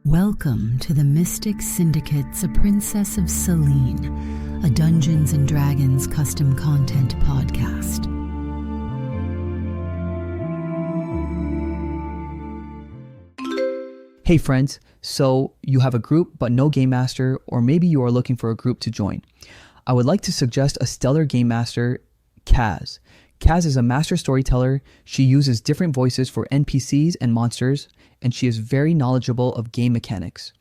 Welcome to the Mystic Syndicate's A Princess of Celene, a Dungeons & Dragons custom content podcast. Hey friends, so you have a group but no game master, or maybe you are looking for a group to join. I would like to suggest a stellar game master, Kaz. Kaz is a master storyteller. She uses different voices for NPCs and monsters, and she is very knowledgeable of game mechanics.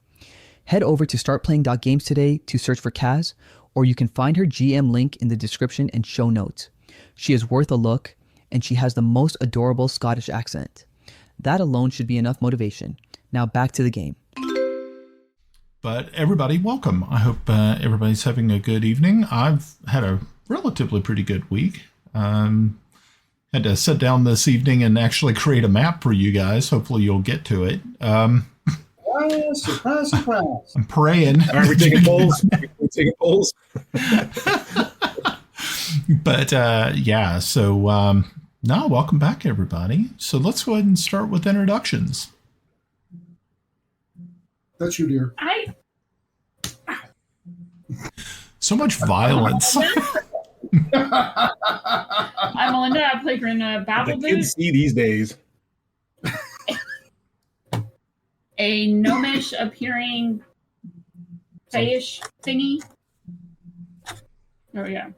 Head over to startplaying.games today to search for Kaz, or you can find her GM link in the description and show notes. She is worth a look, and she has the most adorable Scottish accent. That alone should be enough motivation. Now back to the game. But everybody, welcome. I hope everybody's having a good evening. I've had a relatively pretty good week. Had to sit down this evening and actually create a map for you guys. Hopefully you'll get to it. Surprise, surprise. I'm praying. Are we taking polls? But yeah, so no, welcome back, everybody. So let's go ahead and start with introductions. That's you, dear. So much violence. I'm Melinda. I play Grenna, The kids Babbleboots, see these days. a gnomish appearing fayish thingy. Oh yeah.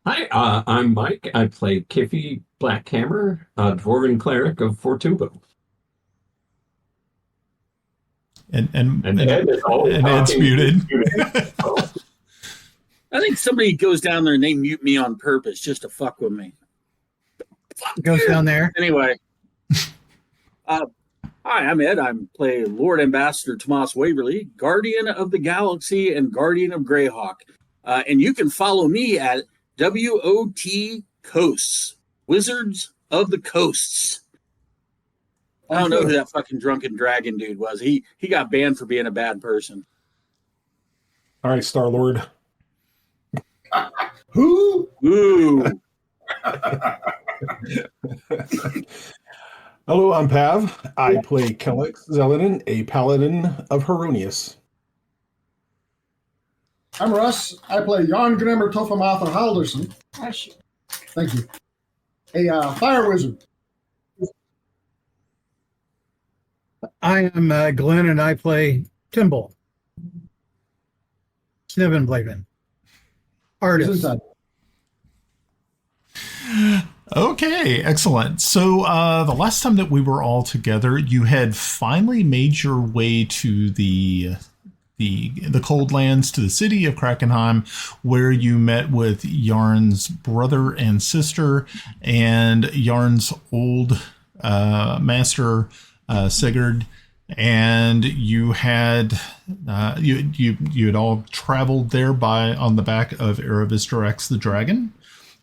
Hi, I'm Mike. I play Kiffi, Blackhammer, a dwarven cleric of Fortubo. And Ed's muted. I think somebody goes down there and they mute me on purpose just to fuck with me. Goes down there. Anyway. Hi, I'm Ed. I play Lord Ambassador Tomas Waverly, Guardian of the Galaxy and Guardian of Greyhawk. And you can follow me at WOT Coasts, Wizards of the Coasts. I don't know who that fucking drunken dragon dude was. He got banned for being a bad person. All right, Star-Lord. Who? Ooh. Hello, I'm Pav. I play Kelex, Zelenen, a Paladin of Heironious. I'm Russ. I play Járngrímur, töframaður, Halldórsson. Thank you. A fire wizard. I am Glenn, and I play Timble. Snivenblaven. Artist. Okay, excellent. So the last time that we were all together, you had finally made your way to the cold lands, to the city of Krakenheim, where you met with Jarn's brother and sister and Jarn's old master Sigurd, and you had you had all traveled there on the back of Erebus Rex the dragon.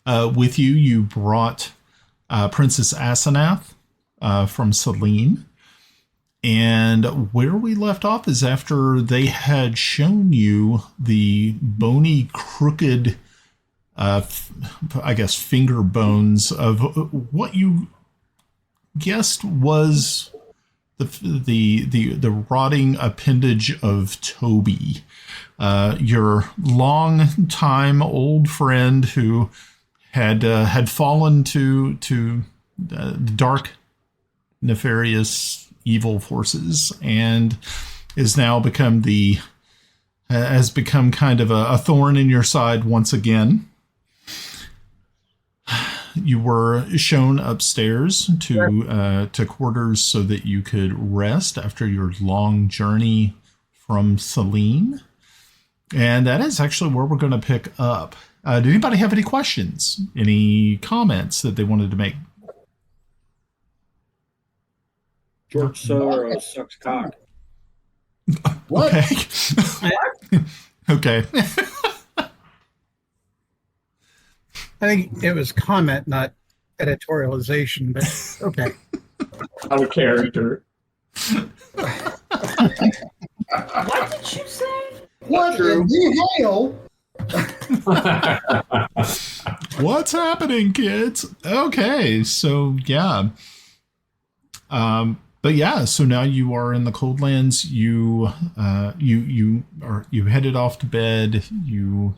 With you brought Princess Asenath from Celene. And where we left off is after they had shown you the bony, crooked, I guess, finger bones of what you guessed was the rotting appendage of Toby, your long time old friend who had fallen to dark, nefarious, evil forces, and is now has become kind of a thorn in your side once again. You were shown upstairs to quarters so that you could rest after your long journey from Celene. And that is actually where we're going to pick up. Did anybody have any questions? Any comments that they wanted to make? George Soros sucks cock. What? Okay. Okay. I think it was comment, not editorialization, but okay. Out of character. What did you say? What in the hell? What's happening, kids? Okay, so yeah. But yeah, so now you are in the Coldlands. You headed off to bed. You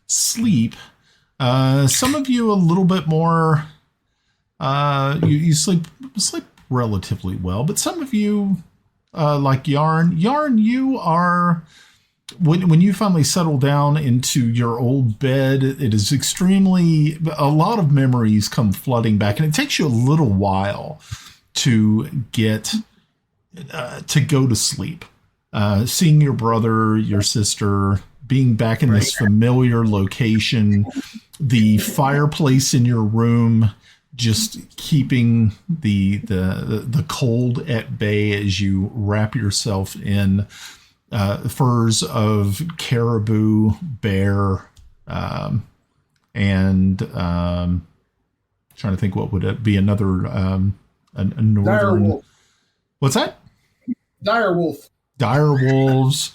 sleep. Some of you a little bit more. You sleep relatively well, but some of you, like Jarn, you are. When you finally settle down into your old bed, it is a lot of memories come flooding back, and it takes you a little while to get to go to sleep. Seeing your brother, your sister, being back in this familiar location, the fireplace in your room, just keeping the cold at bay as you wrap yourself in furs of caribou, bear, and trying to think what would it be, another a northern. Direwolf. What's that? Direwolf. Dire wolves.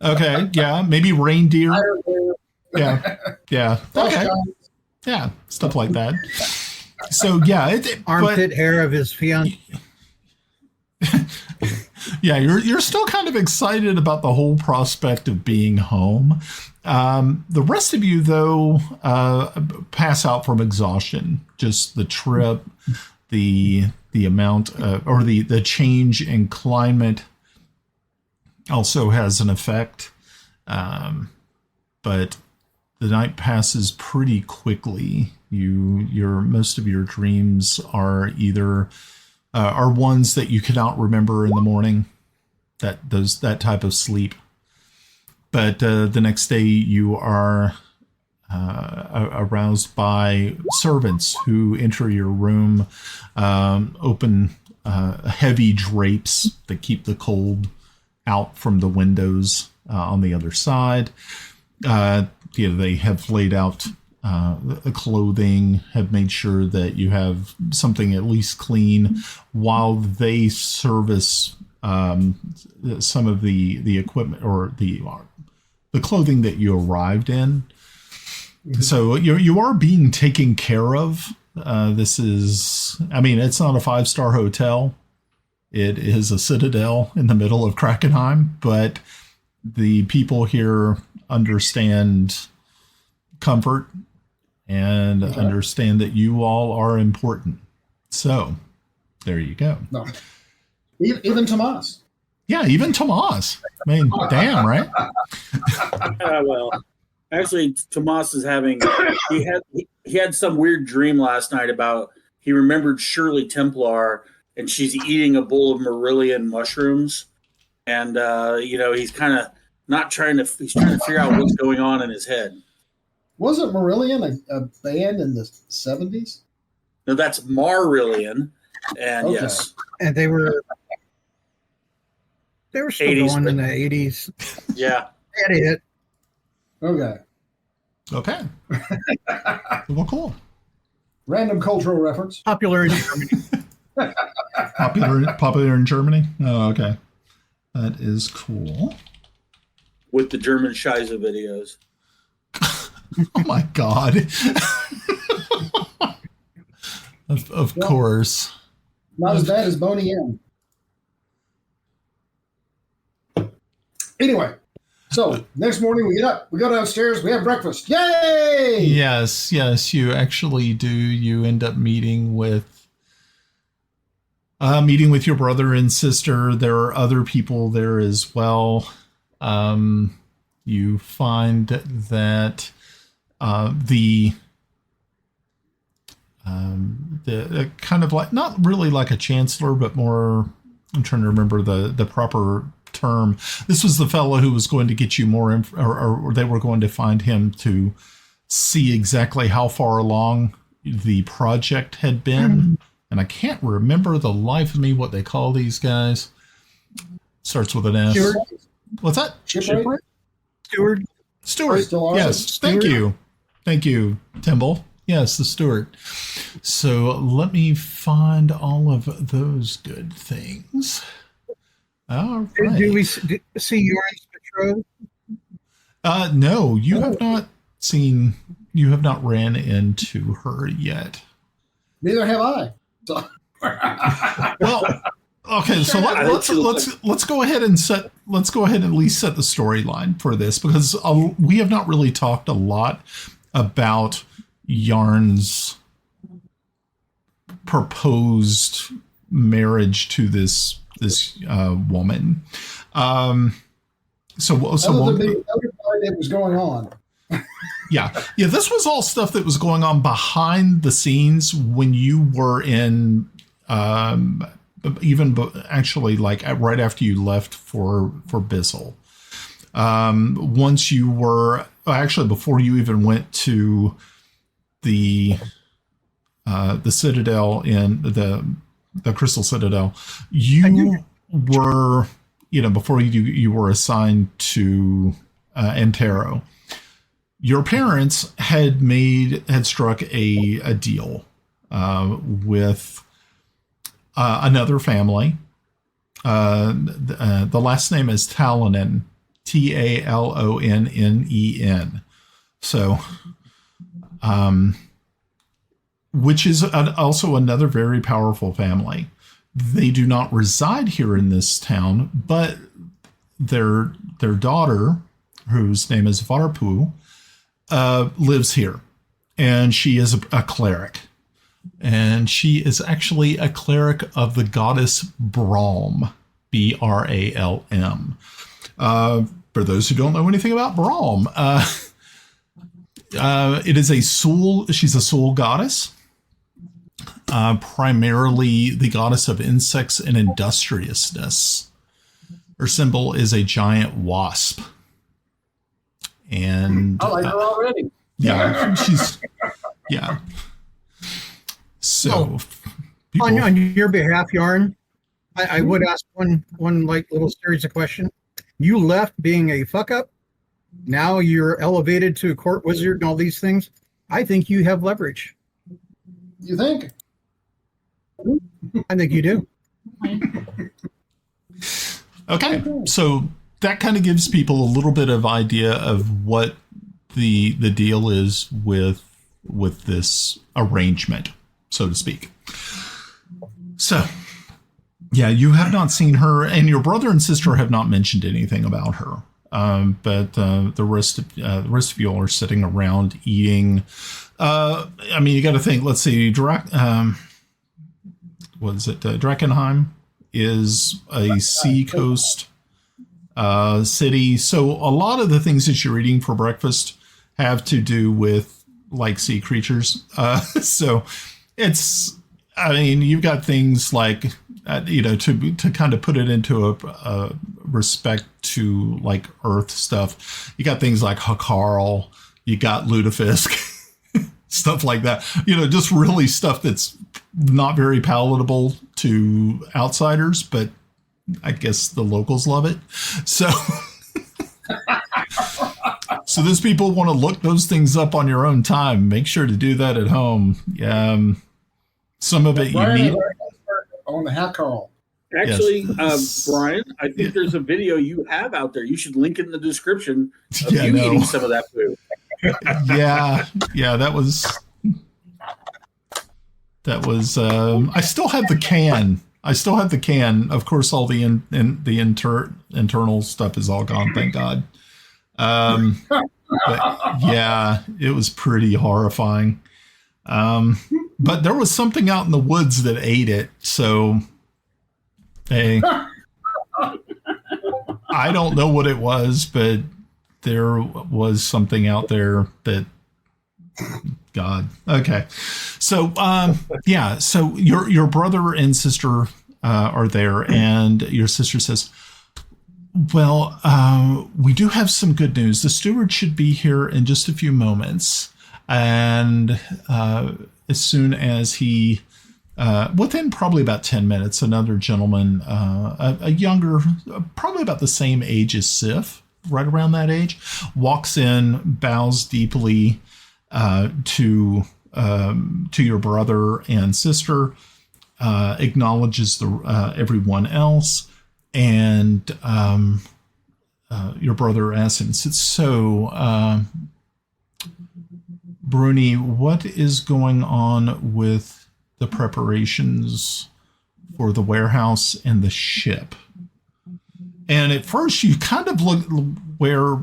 Okay, yeah, maybe reindeer. Yeah. Okay, yeah, stuff like that. So yeah, armpit hair of his fiance. Yeah, you're still kind of excited about the whole prospect of being home. The rest of you, though, pass out from exhaustion. Just the trip, the amount, or the change in climate also has an effect. But the night passes pretty quickly. Most of your dreams are either are ones that you cannot remember in the morning, that type of sleep. But the next day you are aroused by servants who enter your room, open heavy drapes that keep the cold out from the windows on the other side. They have laid out the clothing, have made sure that you have something at least clean, while they service some of the equipment or the clothing that you arrived in. Mm-hmm. So you are being taken care of. This is, it's not a 5-star hotel. It is a citadel in the middle of Krakenheim, but the people here understand comfort and understand that you all are important. So there you go. No. Even Tomas. Yeah, even Tomas. Damn, right? Well, actually, Tomas is having. He had some weird dream last night about he remembered Shirley Templar, and she's eating a bowl of Marillion mushrooms, and he's kind of not trying to. He's trying to figure out what's going on in his head. Wasn't Marillion a band in the 70s? No, that's Marillion, and Okay. yes, And they were still 80s, going in the 80s. yeah. That it. Okay. Well, cool. Random cultural reference. Popular in Germany. Popular in Germany? Oh, okay. That is cool. With the German Scheisse videos. Oh my God. Of course. Not as bad as Boney M. Anyway, so next morning we get up, we go downstairs, we have breakfast. Yay! Yes, you actually do. You end up meeting with your brother and sister. There are other people there as well. You find that the kind of like, not really like a chancellor, but more, I'm trying to remember the proper term. This was the fellow who was going to get you more or they were going to find him to see exactly how far along the project had been. And I can't remember the life of me what they call these guys. Starts with an S. Stewart? What's that? Shipwright? Stewart. Still are. Yes. Stewart? Thank you, Timble. Yes, the Stewart. So let me find all of those good things. All right. Do we see yours, betrothed? No, you have not seen. You have not ran into her yet. Neither have I. So. Well, Okay, so let's go ahead and at least set the storyline for this, because we have not really talked a lot about Jarn's proposed marriage to this woman. So it was going on. Yeah. This was all stuff that was going on behind the scenes when you were in, actually, like right after you left for Bissell. Once you were actually before you even went to the Citadel in the Crystal Citadel, you were, before you were assigned to Antero. Your parents had struck a deal with another family. The last name is Talenen, Talonnen. So, which is also another very powerful family. They do not reside here in this town, but their daughter, whose name is Varpu, lives here, and she is a cleric, and she is actually a cleric of the goddess Bralm, Bralm. For those who don't know anything about Bralm, it is she's a soul goddess, primarily the goddess of insects and industriousness. Her symbol is a giant wasp. And I like her already. Yeah, yeah. So, on your behalf, Jarn, I would ask one like little series of questions. You left being a fuck up. Now you're elevated to a court wizard and all these things. I think you have leverage. You think? I think you do. Okay, so that kind of gives people a little bit of idea of what the deal is with this arrangement, so to speak. So, yeah, you have not seen her, and your brother and sister have not mentioned anything about her. But the rest of you all are sitting around eating. I mean, you got to think. Let's see, Dreckenheim is a seacoast city, so a lot of the things that you're eating for breakfast have to do with like sea creatures. So it's, I mean, you've got things like, to kind of put it into a respect to like Earth stuff. You got things like Hakarl, you got Lutefisk, stuff like that. Just really stuff that's not very palatable to outsiders, but I guess the locals love it. So, so those people want to look those things up on your own time. Make sure to do that at home. Some of it you need on the Hakarl. Actually, yes. Brian, I think there's a video you have out there. You should link it in the description of you eating some of that food. Yeah, that was. I still have the can. Of course, all the internal stuff is all gone. Thank God. But yeah, it was pretty horrifying. But there was something out in the woods that ate it. So, hey, I don't know what it was, but there was something out there that. God. Okay. So, yeah. So your brother and sister are there, and your sister says, well, we do have some good news. The steward should be here in just a few moments. And as soon as he, within probably about 10 minutes, another gentleman, a younger, probably about the same age as Sif, right around that age, walks in, bows deeply to your brother and sister, acknowledges everyone else, and your brother asks him, so, Bruni, what is going on with the preparations for the warehouse and the ship. And at first you kind of look where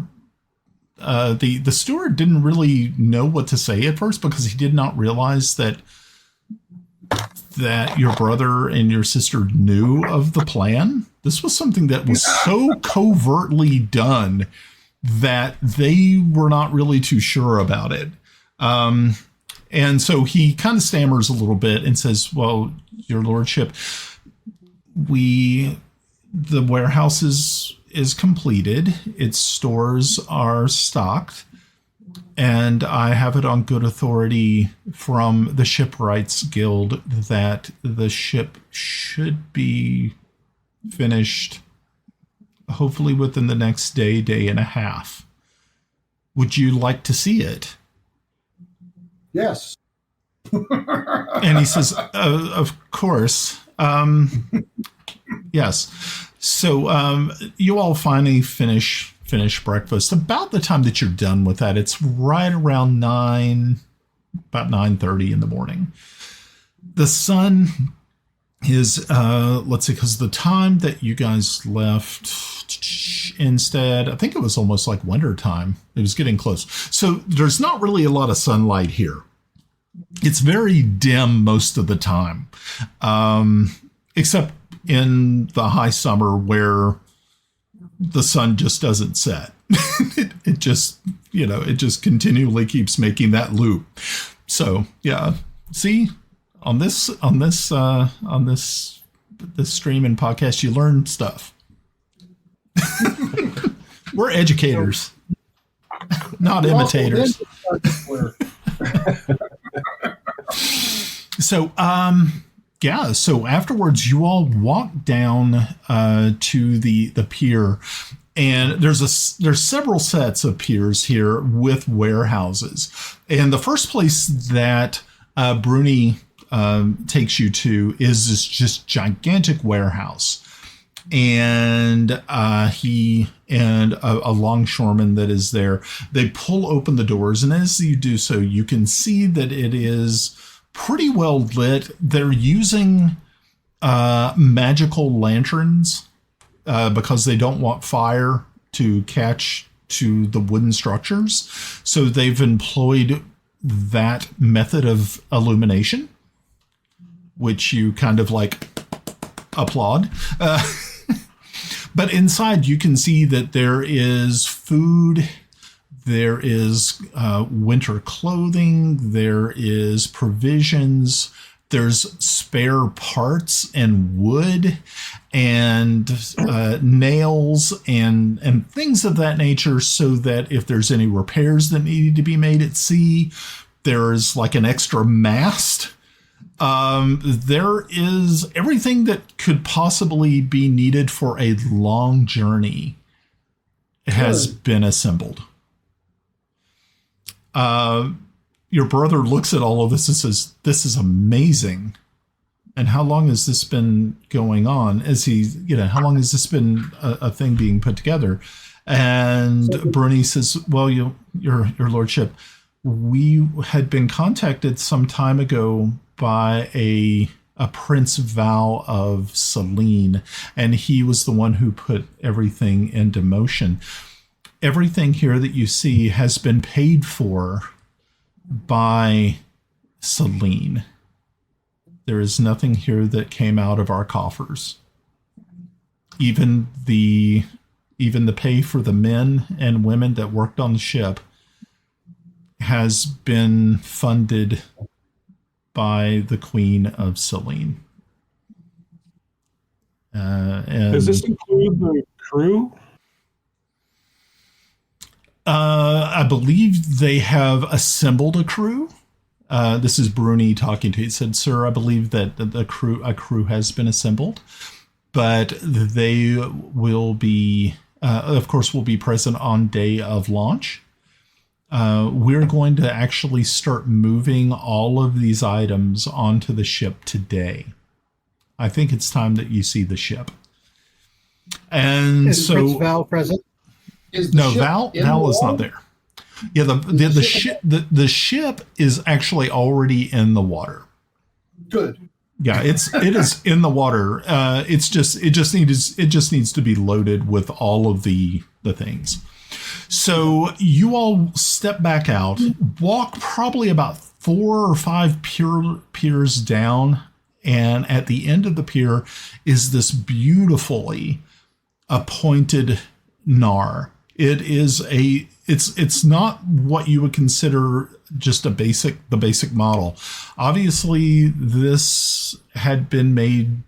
the steward didn't really know what to say at first, because he did not realize that your brother and your sister knew of the plan. This was something that was so covertly done that they were not really too sure about it. And so he kind of stammers a little bit and says, well, your lordship, the warehouse is completed. Its stores are stocked. And I have it on good authority from the Shipwrights Guild that the ship should be finished hopefully within the next day and a half. Would you like to see it? Yes. And he says, of course. Yes. So you all finally finish breakfast. About the time that you're done with that, it's right around 9:30 in the morning. The sun is, let's see, because the time that you guys left instead, I think it was almost like winter time. It was getting close. So there's not really a lot of sunlight here. It's very dim most of the time, except in the high summer where the sun just doesn't set. it just continually keeps making that loop. So yeah, see, on this stream and podcast, you learn stuff. We're educators, not imitators. So yeah, so afterwards you all walk down to the pier, and there's several sets of piers here with warehouses. And the first place that Bruni takes you to is this just gigantic warehouse. And he and a longshoreman that is there, they pull open the doors, and as you do so, you can see that it is pretty well lit. They're using magical lanterns because they don't want fire to catch to the wooden structures. So they've employed that method of illumination, which you kind of like applaud. But inside you can see that there is food. There is winter clothing, there is provisions, there's spare parts and wood and nails and things of that nature, so that if there's any repairs that need to be made at sea, there's like an extra mast. There is everything that could possibly be needed for a long journey has been assembled. Your brother looks at all of this and says, "This is amazing." And how long has this been going on? How long has this been a thing being put together? And Bruni says, "Well, your lordship, we had been contacted some time ago by a Prince Val of Celene, and he was the one who put everything into motion. Everything here that you see has been paid for by Celene. There is nothing here that came out of our coffers. Even the pay for the men and women that worked on the ship has been funded by the Queen of Celene." And does this include the crew? I believe they have assembled a crew. This is Bruni talking to you. He said, "Sir, I believe that a crew has been assembled, but they will be, of course, will be present on day of launch. We're going to actually start moving all of these items onto the ship today. I think it's time that you see the ship." And is so Prince Val present? Val is not there. Yeah, the ship is actually already in the water. Good. Yeah, it is in the water. It just needs to be loaded with all of the things. So you all step back out, walk probably about 4 or 5 piers down, and at the end of the pier is this beautifully appointed gnar. It's not what you would consider just the basic model. Obviously, this had been made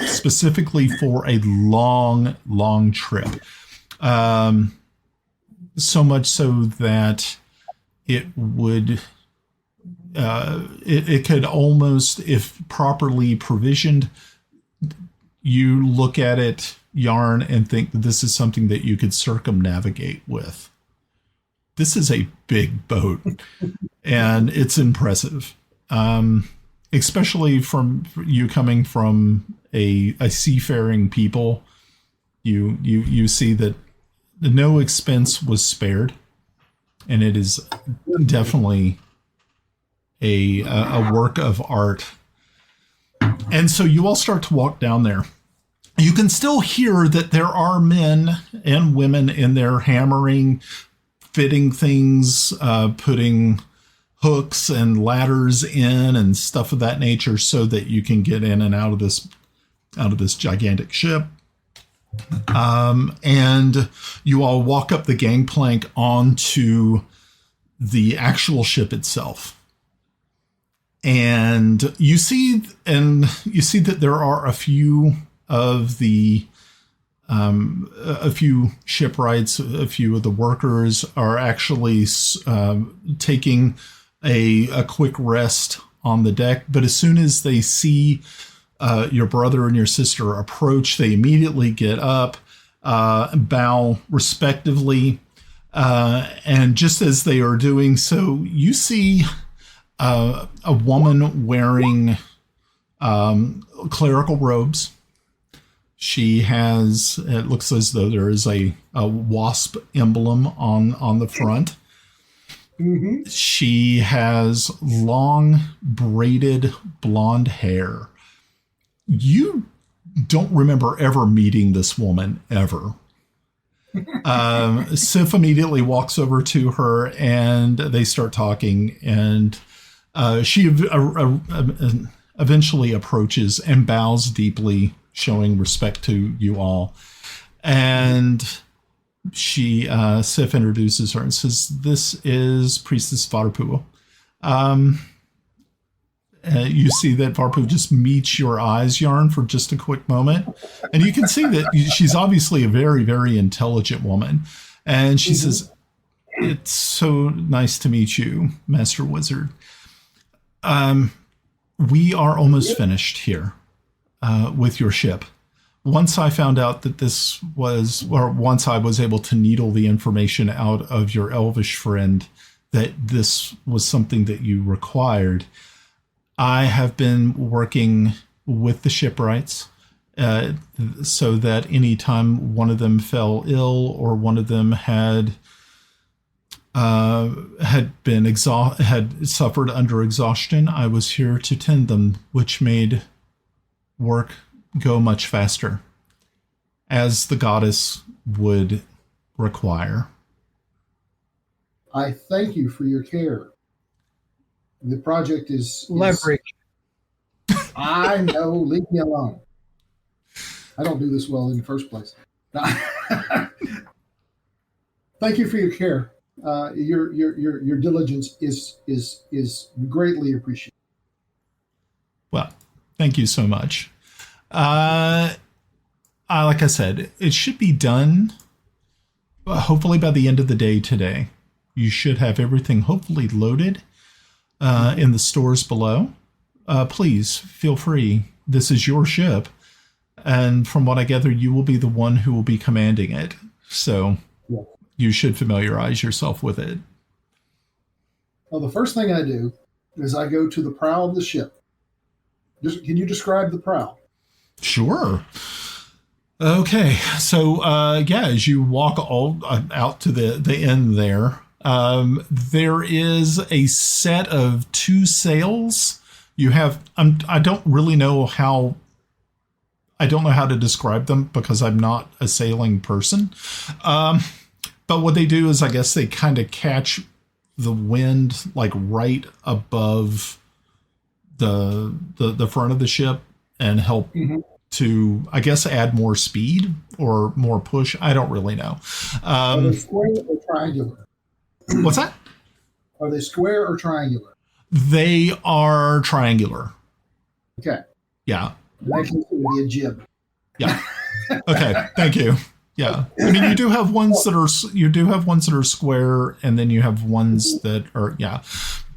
specifically for a long trip. So much so that it would, it could almost, if properly provisioned, you look at it, Jarn, and think that this is something that you could circumnavigate with. This is a big boat, and it's impressive, especially from you coming from a seafaring people. You see that no expense was spared, and it is definitely a work of art. And so you all start to walk down there. You can still hear that there are men and women in there hammering, fitting things, putting hooks and ladders in and stuff of that nature so that you can get in and out of this gigantic ship. And you all walk up the gangplank onto the actual ship itself. And you see that there are a few of the a few shipwrights, a few of the workers are actually taking a quick rest on the deck. But as soon as they see your brother and your sister approach, they immediately get up, bow respectively. And just as they are doing so, you see a woman wearing clerical robes. She has, it looks as though there is a wasp emblem on the front. Mm-hmm. She has long braided blonde hair. You don't remember ever meeting this woman ever. Sif immediately walks over to her and they start talking, and she eventually approaches and bows deeply, showing respect to you all. And she, Sif introduces her and says, "This is Priestess Fortubo." You see that Fortubo just meets your eyes, Jarn, for just a quick moment. And you can see that she's obviously a very, very intelligent woman. And she says, "It's so nice to meet you, Master Wizard. We are almost finished here with your ship. Once I found out that once I was able to needle the information out of your elvish friend that this was something that you required, I have been working with the shipwrights so that anytime one of them fell ill or one of them had suffered under exhaustion, I was here to tend them, which made work go much faster, as the goddess would require." I thank you for your care. The project is leverage. I know. Leave me alone. I don't do this well in the first place. Thank you for your care. Your diligence is greatly appreciated. Well, thank you so much. Like I said, it should be done hopefully by the end of the day today. You should have everything hopefully loaded in the stores below. Please feel free. This is your ship. And from what I gather, you will be the one who will be commanding it. So you should familiarize yourself with it. Well, the first thing I do is I go to the prow of the ship. Can you describe the prow? Sure. Okay. So, as you walk all out to the end there is a set of 2 sails You have, I don't really know how, I don't know how to describe them because I'm not a sailing person. But what they do is, I guess they kind of catch the wind like right above the front of the ship and help to, I guess, add more speed or more push. I don't really know. Are they square or triangular? What's that? Are they square or triangular? They are triangular. Okay. Yeah. That can be a jib. Yeah. Okay. Thank you. Yeah. I mean, you do have ones that are square, and then you have ones that are, yeah.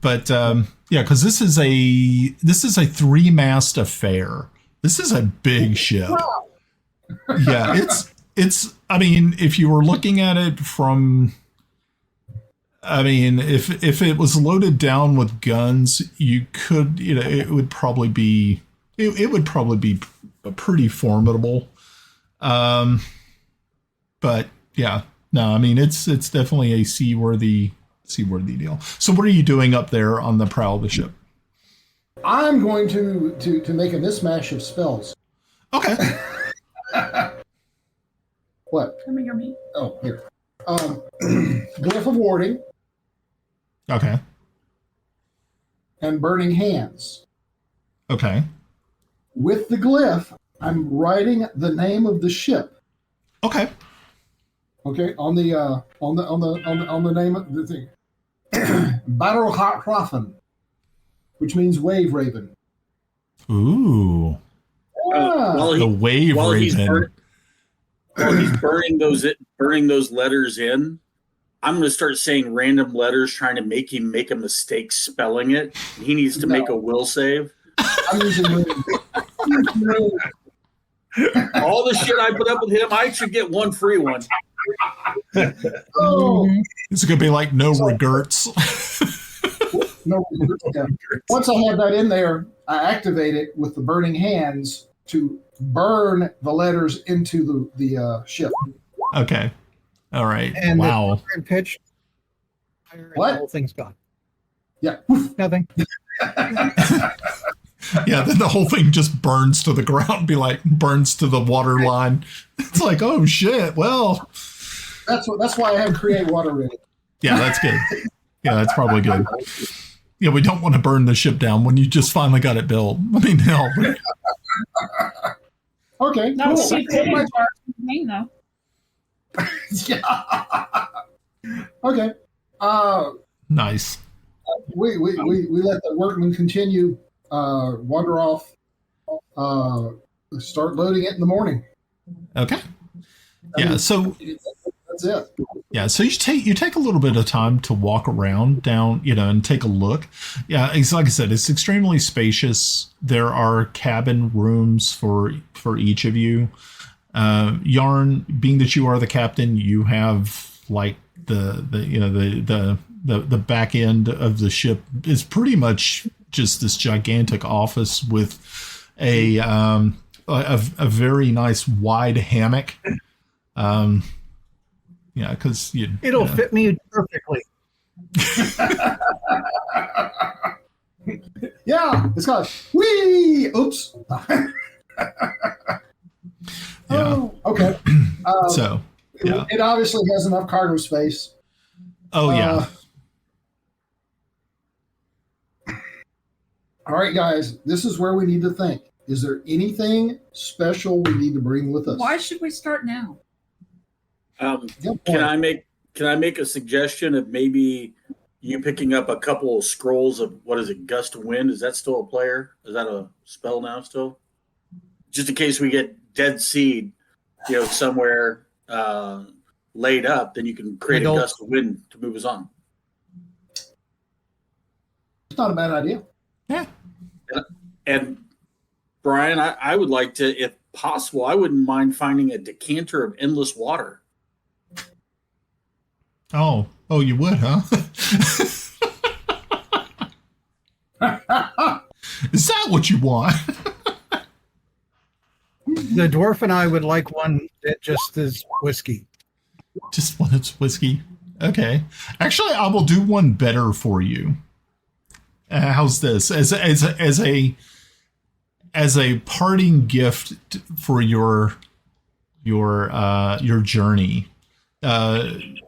But yeah, because this is a 3-mast affair. This is a big ship. Wow. Yeah, it's. I mean, if you were looking at it from, I mean, if it was loaded down with guns, you could, it would probably be, it would probably be pretty formidable. But yeah, no, I mean, it's definitely a seaworthy deal. So what are you doing up there on the prow of the ship? I'm going to make a mismatch of spells. Okay. What? Come here, me. Oh, here. Glyph of Warding. Okay. And Burning Hands. Okay. With the glyph, I'm writing the name of the ship. Okay. Okay, on the name of the thing. Barrowhafen, which means wave raven. Ooh. The wave raven. While he's burning those letters in, I'm going to start saying random letters, trying to make him make a mistake spelling it. He needs to make a will save. I'm using all the shit I put up with him, I should get one free one. Oh, it's going to be like no regrets. No. Yeah. Once I have that in there, I activate it with the burning hands to burn the letters into the ship. Okay. All right. And wow. the pitch. What? The whole thing's gone. Yeah. Nothing. Yeah, then the whole thing just burns to the ground, burns to the water line. It's like, oh shit. Well, that's why I have create water ready. Yeah, that's good. Yeah, that's probably good. Yeah, we don't want to burn the ship down when you just finally got it built. I mean, hell. Okay. No, cool. she did my name though. Yeah. Okay. Nice. We let the workmen continue. Wander off. Start loading it in the morning. Okay. Yeah. So that's it. Yeah. So you take a little bit of time to walk around down, and take a look. Yeah. It's like I said, it's extremely spacious. There are cabin rooms for each of you. Jarn, being that you are the captain, you have like the back end of the ship is pretty much just this gigantic office with a very nice wide hammock. Yeah, because it'll fit me perfectly. Yeah, it's got wee. Oops. Oh, okay. So yeah, it obviously has enough cargo space. Oh yeah. All right, guys, this is where we need to think. Is there anything special we need to bring with us? Why should we start now? Can I make a suggestion of maybe you picking up a couple of scrolls of what is it, Gust of Wind? Is that still a player? Is that a spell now still? Just in case we get Dead Seed, somewhere laid up, then you can create a Gust of Wind to move us on. It's not a bad idea. Yeah. And Brian, I would like to, if possible, I wouldn't mind finding a decanter of endless water. Oh, you would, huh? Is that what you want? The dwarf and I would like one that just is whiskey. Just one that's whiskey. Okay. Actually, I will do one better for you. how's this as a parting gift for your journey?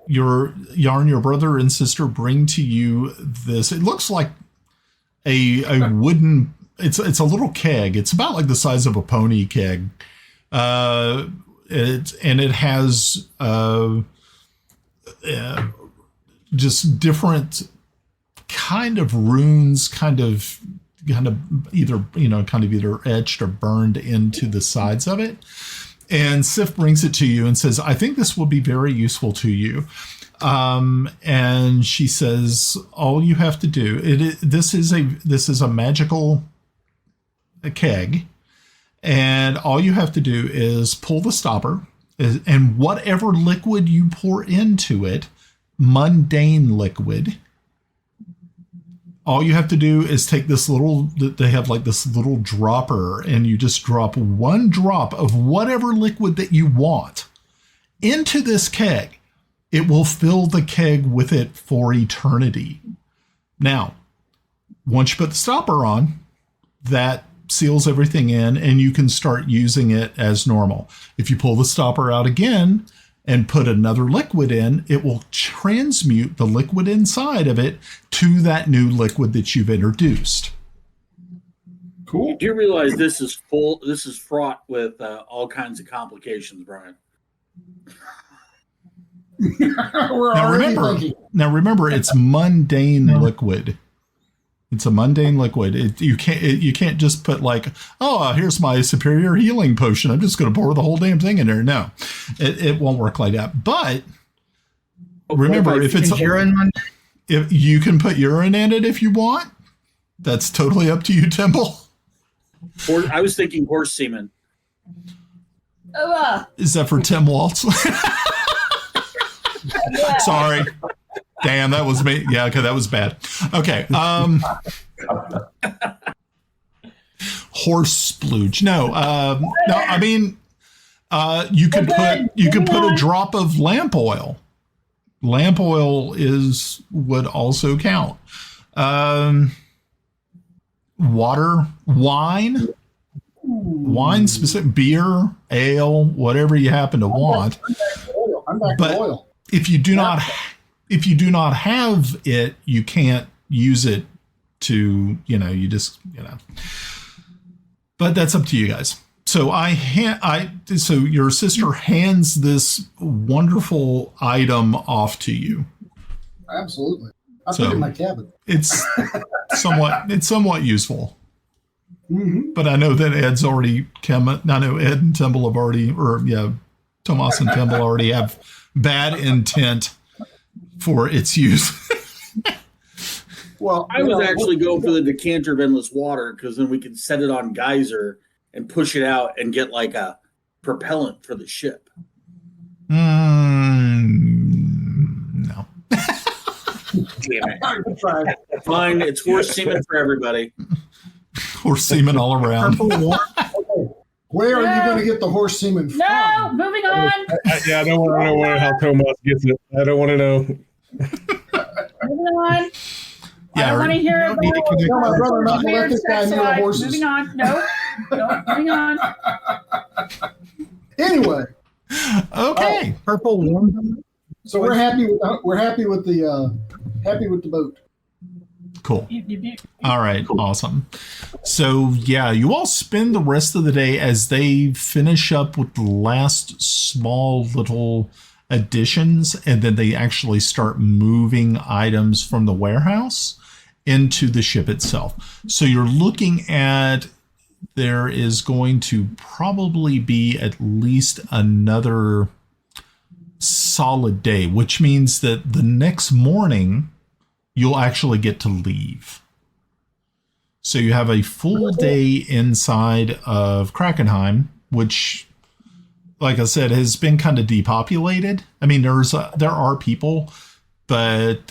Your Jarn, your brother and sister bring to you this. It looks like a wooden. It's a little keg. It's about like the size of a pony keg. It has just different kind of runes, kind of either etched or burned into the sides of it. And Sif brings it to you and says, I think this will be very useful to you. And she says, all you have to do, this is a magical keg. And all you have to do is pull the stopper, and whatever liquid you pour into it, mundane liquid, all you have to do is take this they have like this little dropper, and you just drop one drop of whatever liquid that you want into this keg. It will fill the keg with it for eternity. Now, once you put the stopper on, that seals everything in, and you can start using it as normal. If you pull the stopper out again and put another liquid in, it will transmute the liquid inside of it to that new liquid that you've introduced. Cool. You do realize this is fraught with all kinds of complications, Brian. Now remember, it's mundane liquid. It's a mundane liquid. You can't just put like, oh, here's my superior healing potion, I'm just going to pour the whole damn thing in there. No, it won't work like that. But remember, if you can put urine in it if you want, that's totally up to you, Timble. Or I was thinking horse semen. Is that for Tim Waltz? Sorry. Damn, that was me. Yeah, okay, that was bad. Okay. Horse splooge. No, I mean, you could put a drop of lamp oil. Lamp oil would also count. Water, wine specific, beer, ale, whatever you happen to want. I'm back to oil. If you do not have it, you can't use it to, but that's up to you guys. So so your sister hands this wonderful item off to you. Absolutely. I put it in my cabin. It's somewhat useful. Mm-hmm. But I know that Ed and Timble have already, Tomas and Timble already have bad intent for its use. Well, I was actually going for the decanter of endless water, because then we can set it on geyser and push it out and get like a propellant for the ship. No. Damn it. Fine, it's horse semen for everybody. Horse semen all around. Where are you going to get the horse semen from? No, moving on. I don't want to know how Tomas gets it. I don't want to know. Moving on. I don't want to hear about Tell my brother not to let this guy near the horses. Moving on. No, moving on. Anyway. Okay. Purple one. So we're happy with the boat. Cool. All right. Awesome. So you all spend the rest of the day as they finish up with the last small little additions, and then they actually start moving items from the warehouse into the ship itself. So you're looking at, there is going to probably be at least another solid day, which means that the next morning you'll actually get to leave. So you have a full day inside of Krakenheim, which, like I said, has been kind of depopulated. I mean, there are people, but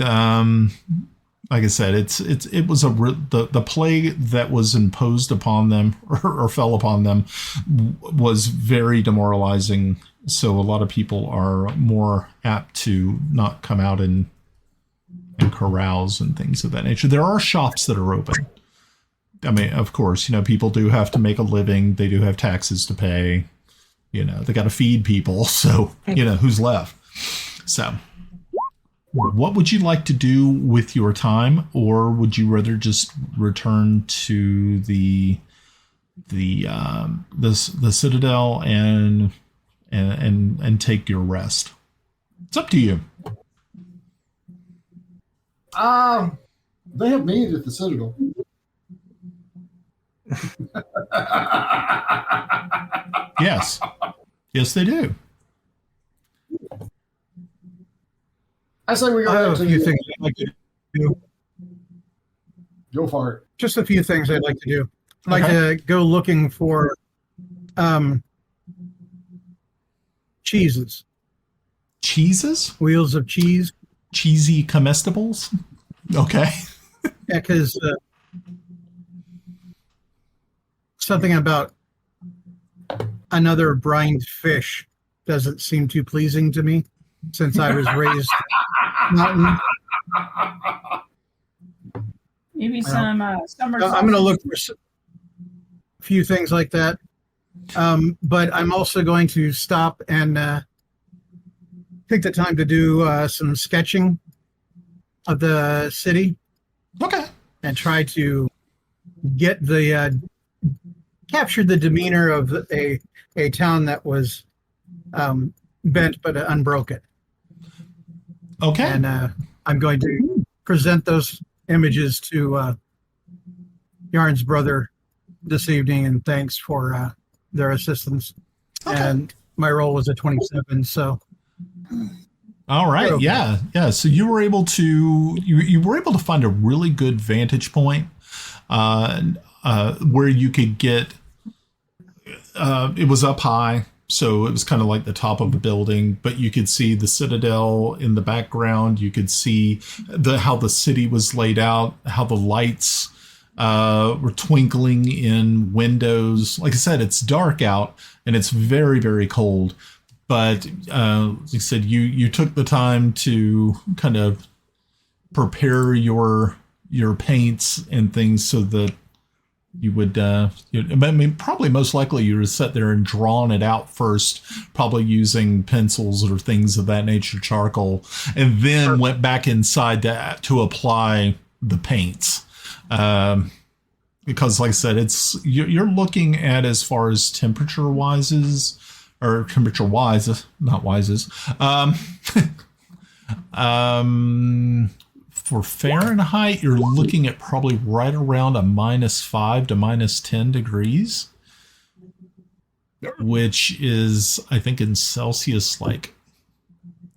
like I said, it was the plague that was imposed upon them or fell upon them was very demoralizing. So a lot of people are more apt to not come out and and corrals and things of that nature. There are shops that are open. I mean, of course, people do have to make a living. They do have taxes to pay. They got to feed people. So, who's left? So, what would you like to do with your time, or would you rather just return to the Citadel and take your rest? It's up to you. They have meat at the Citadel. Yes, they do. I say we go. I have a few things I'd like to do. Go for it. Just a few things I'd like to do. I'd like to go looking for cheeses. Cheeses? Wheels of cheese. Cheesy comestibles? Okay. Yeah, because something about another brined fish doesn't seem too pleasing to me since I was raised mountain. Maybe some summer. I'm going to look for a few things like that. But I'm also going to stop and take the time to do some sketching of the city. Okay. And try to get the capture the demeanor of a town that was bent but unbroken. Okay. And I'm going to present those images to Jarn's brother this evening, and thanks for their assistance. Okay. And my roll was a 27, so. All right. Okay. Yeah. So you were able to find a really good vantage point where you could get. It was up high, so it was kind of like the top of the building, but you could see the Citadel in the background. You could see how the city was laid out, how the lights were twinkling in windows. Like I said, it's dark out and it's very, very cold. But like I said, you took the time to kind of prepare your paints and things so that you would, probably most likely you would sit there and drawn it out first, probably using pencils or things of that nature, charcoal, and then went back inside to apply the paints. Because like I said, you're looking at, as far as temperature wise, for Fahrenheit, you're looking at probably right around a -5 to -10 degrees, which is, I think, in Celsius like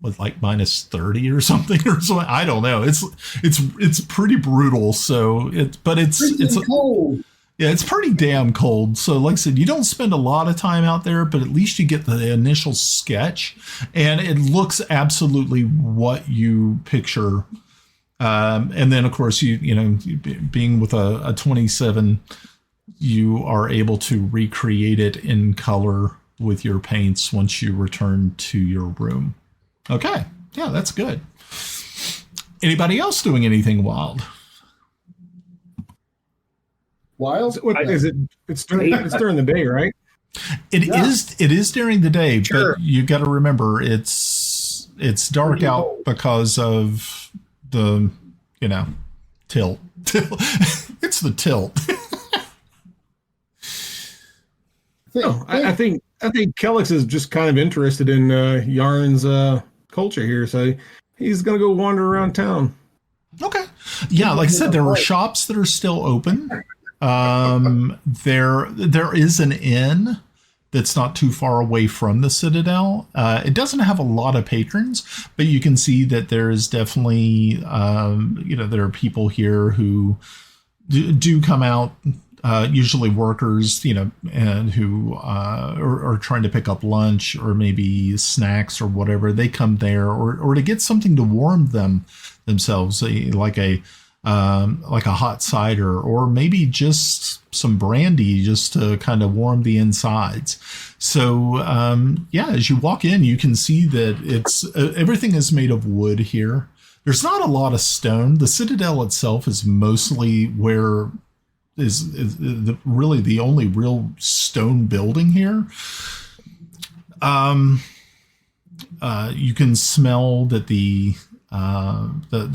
-30 or something. I don't know. It's pretty brutal. So it's cold. Yeah, it's pretty damn cold. So like I said, you don't spend a lot of time out there, but at least you get the initial sketch, and it looks absolutely what you picture. And then, of course, you being with a 27, you are able to recreate it in color with your paints once you return to your room. Okay. Yeah, that's good. Anybody else doing anything wild? What is it? It's during the day, right? It is during the day, sure. But you got to remember it's dark out because of the tilt. It's the tilt. I think Kelex is just kind of interested in Jarn's culture here, so he's gonna go wander around town. Okay. Yeah, like I said, there are shops that are still open. There is an inn that's not too far away from the Citadel. It doesn't have a lot of patrons, but you can see that there is definitely, there are people here who do come out, usually workers, and who are trying to pick up lunch or maybe snacks or whatever. They come there or to get something to warm themselves, like a hot cider or maybe just some brandy just to kind of warm the insides. So, as you walk in, you can see that everything is made of wood here. There's not a lot of stone. The citadel itself is mostly where is really the only real stone building here. You can smell that the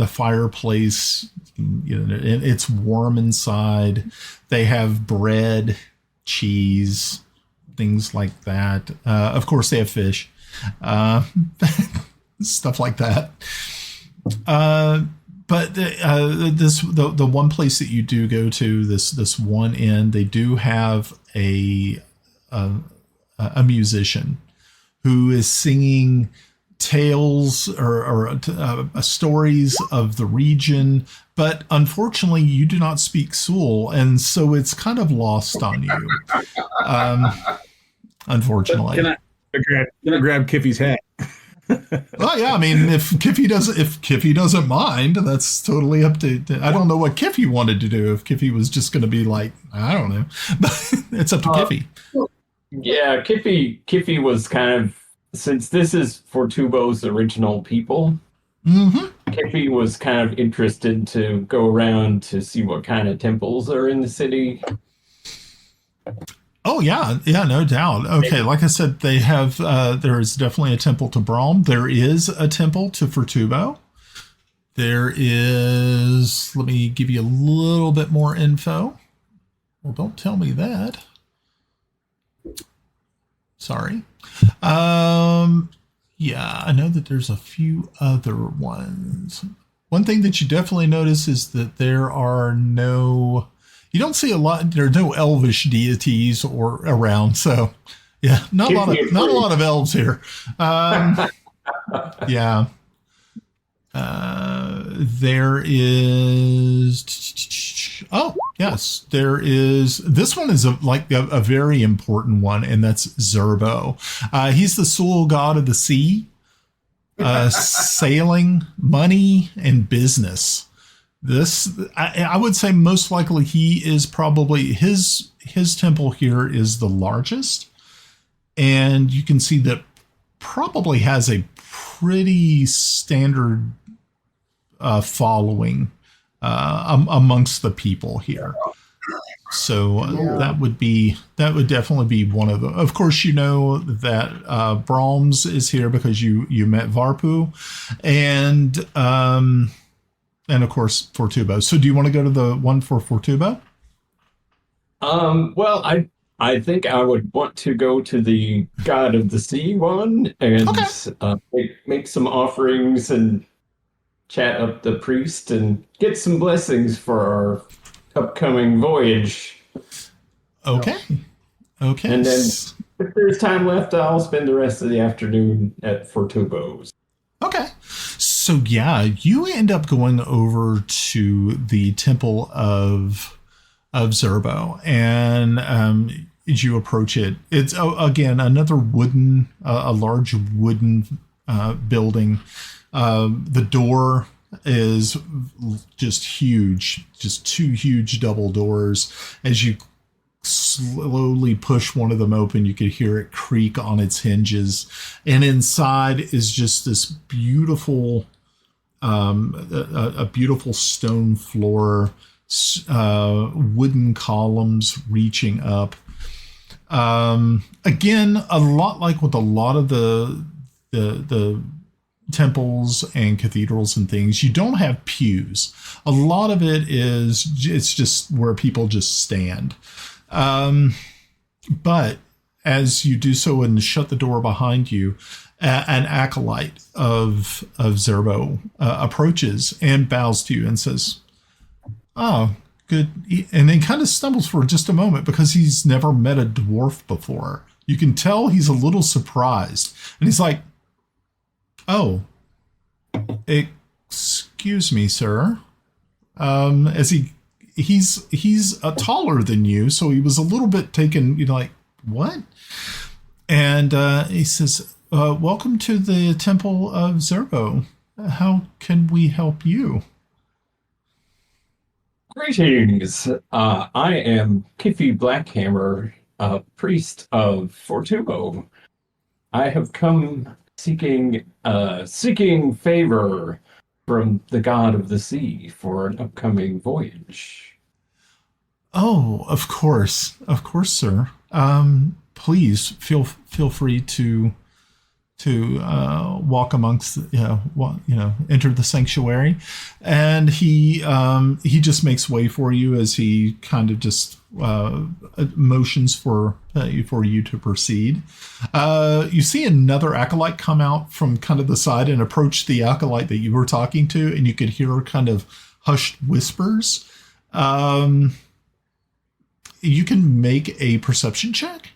fireplace, it's warm inside. They have bread, cheese, things like that. Of course, they have fish, stuff like that. But the one place that you do go to, this one inn, they do have a musician who is singing tales or stories of the region, but unfortunately you do not speak Sul, and so it's kind of lost on you. Unfortunately. Can I grab Kiffi's hat? Well, yeah, I mean, if Kiffi doesn't mind, that's totally up to. I don't know what Kiffi wanted to do. If Kiffi was just going to be like, I don't know, but it's up to Kiffi. Yeah, Kiffi was kind of, since this is Fortubo's original people. Mm-hmm. Kiffi was kind of interested to go around to see what kind of temples are in the city. Oh, yeah, no doubt. Okay, like I said, they have, there is definitely a temple to Braum. There is a temple to Fortubo. There is, let me give you a little bit more info. Well, don't tell me that. Sorry. Yeah, I know that there's a few other ones. One thing that you definitely notice is that there are no... You don't see a lot. There are no elvish deities or around, so yeah, not a lot of elves here. Yeah, there is. Oh yes, there is. This one is a very important one, and that's Zerbo. He's the sole god of the sea, sailing, money, and business. This, I would say most likely he is probably, his temple here is the largest. And you can see that probably has a pretty standard following amongst the people here. So that would definitely be one of them. Of course, you know that Brahms is here because you met Varpu, and of course, Fortubo. So do you want to go to the one for Fortubo? Well, I think I would want to go to the God of the Sea one and make some offerings and chat up the priest and get some blessings for our upcoming voyage. Okay. And then if there's time left, I'll spend the rest of the afternoon at Fortubo's. Okay. So yeah, you end up going over to the Temple of Zerbo, and as you approach it, it's again another wooden, a large wooden building. The door is just huge, just two huge double doors. As you slowly push one of them open, you could hear it creak on its hinges, and inside is just this beautiful a beautiful stone floor, wooden columns reaching up. Again, a lot like with a lot of the temples and cathedrals and things, you don't have pews. A lot of it's just where people just stand. But as you do so and shut the door behind you, an acolyte of Zerbo approaches and bows to you and says, "Oh, good," and then kind of stumbles for just a moment because he's never met a dwarf before. You can tell he's a little surprised, and he's like, "Oh, excuse me, sir." As he's taller than you, so he was a little bit taken, like, what? And he says, "Welcome to the Temple of Zerbo. How can we help you?" Greetings. I am Kiffi Blackhammer, priest of Fortubo. I have come seeking favor from the god of the sea for an upcoming voyage. Oh, of course, sir. Please feel free to walk amongst, enter the sanctuary, and he just makes way for you as he kind of just motions for you to proceed. You see another acolyte come out from kind of the side and approach the acolyte that you were talking to, and you could hear kind of hushed whispers. You can make a perception check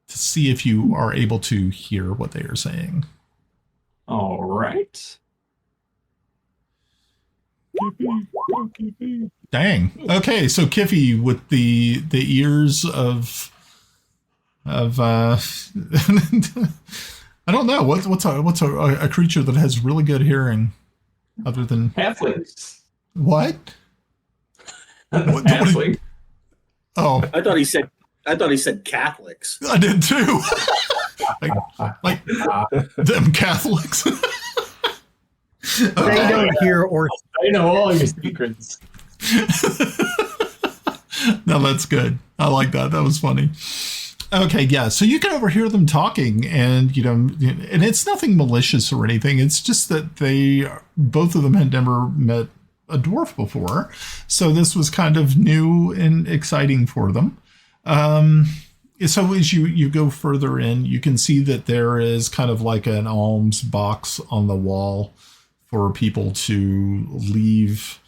to see if you are able to hear what they are saying. All right. Dang. Okay, so Kiffi with the ears of I don't know what's a creature that has really good hearing other than halflings. What? Halfling. Oh, I thought he said Catholics. I did too. like them Catholics. They don't hear or I know all your secrets. No, that's good. I like that. That was funny. Okay, yeah. So you can overhear them talking, and and it's nothing malicious or anything. It's just that both of them had never met a dwarf before, so this was kind of new and exciting for them. So as you go further in, you can see that there is kind of like an alms box on the wall for people to leave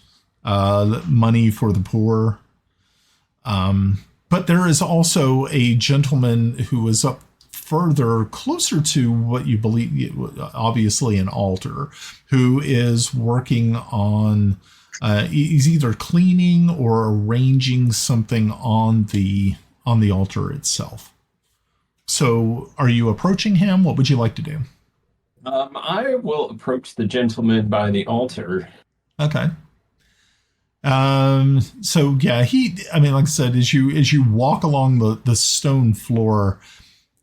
money for the poor. But there is also a gentleman who is up further, closer to what you believe, obviously an altar, who is working on, he's either cleaning or arranging something on the altar itself. So are you approaching him? What would you like to do? I will approach the gentleman by the altar. Okay. So yeah, like I said, as you walk along the stone floor,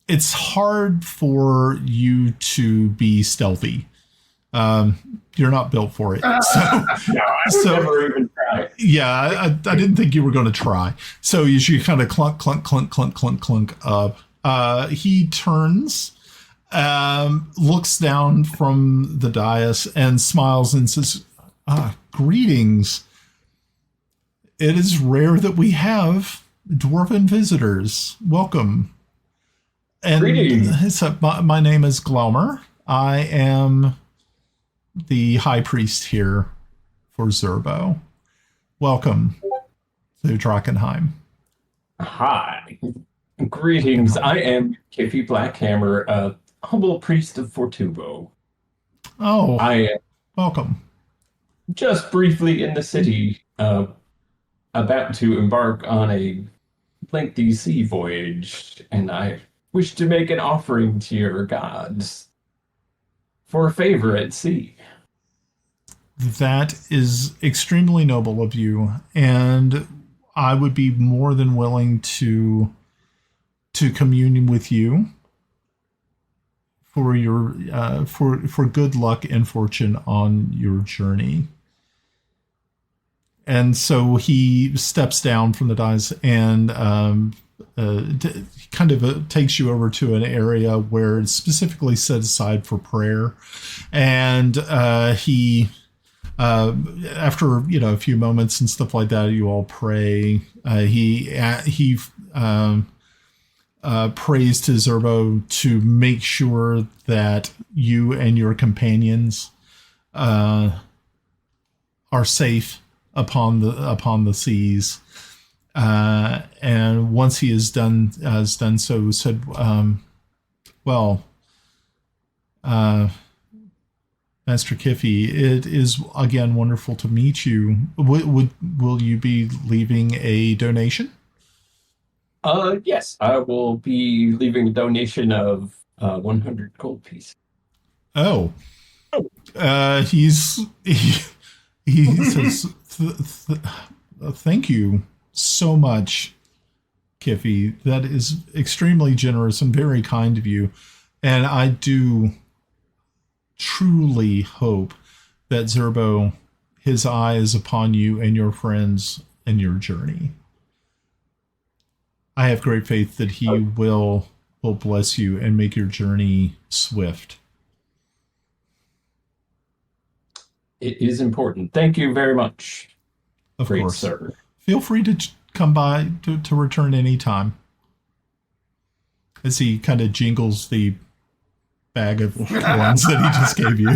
it's hard for you to be stealthy. You're not built for it. So never even try. Yeah, I didn't think you were going to try. So as you kind of clunk, clunk, clunk, clunk, clunk, clunk up, he turns, looks down from the dais and smiles and says, greetings. It is rare that we have dwarven visitors. Welcome. And greetings. My name is Glommer. I am the high priest here for Zerbo. Welcome to Drakenheim. Hi. Greetings. I am Kiffi Blackhammer, a humble priest of Fortubo. Oh, I am welcome. Just briefly in the city, about to embark on a lengthy sea voyage, and I wish to make an offering to your gods for a favor at sea. That is extremely noble of you, and I would be more than willing to commune with you for your for good luck and fortune on your journey. And so he steps down from the dais and kind of takes you over to an area where it's specifically set aside for prayer. And he, after a few moments and stuff like that, you all pray. He prays to Zerbo to make sure that you and your companions are safe upon the seas, and once he has done so, said, Master Kiffi, it is again wonderful to meet you. Will you be leaving a donation? Yes, I will be leaving a donation of 100 gold pieces. Oh, he says, thank you so much, Kiffi. That is extremely generous and very kind of you. And I do truly hope that Zerbo, his eye is upon you and your friends and your journey. I have great faith that he will bless you and make your journey swift. It is important. Thank you very much. Of Great, course. sir. Feel free to come by to return anytime. As he kind of jingles the bag of ones that he just gave you.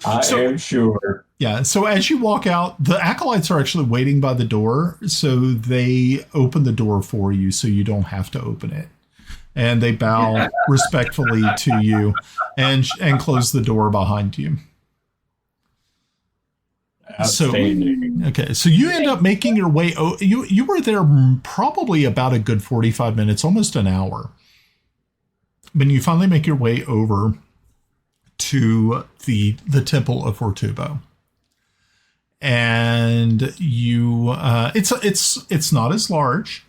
I am sure. Yeah, so as you walk out, the acolytes are actually waiting by the door, so they open the door for you so you don't have to open it. And they bow respectfully to you and close the door behind you. So you end up making your way. You were there probably about a good 45 minutes, almost an hour. But you finally make your way over to the Temple of Fortubo. And you, it's not as large,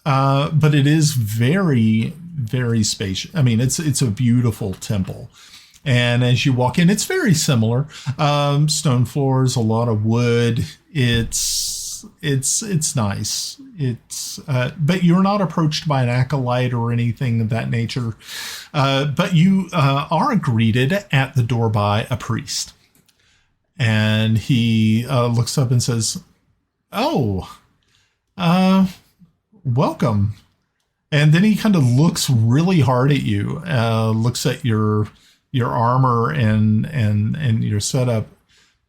but it is very, very spacious. I mean, it's a beautiful temple. And as you walk in, it's very similar. Stone floors, a lot of wood. It's nice. But you're not approached by an acolyte or anything of that nature. But you are greeted at the door by a priest. And he looks up and says, "Oh, welcome." And then he kind of looks really hard at you, looks at your armor and your setup.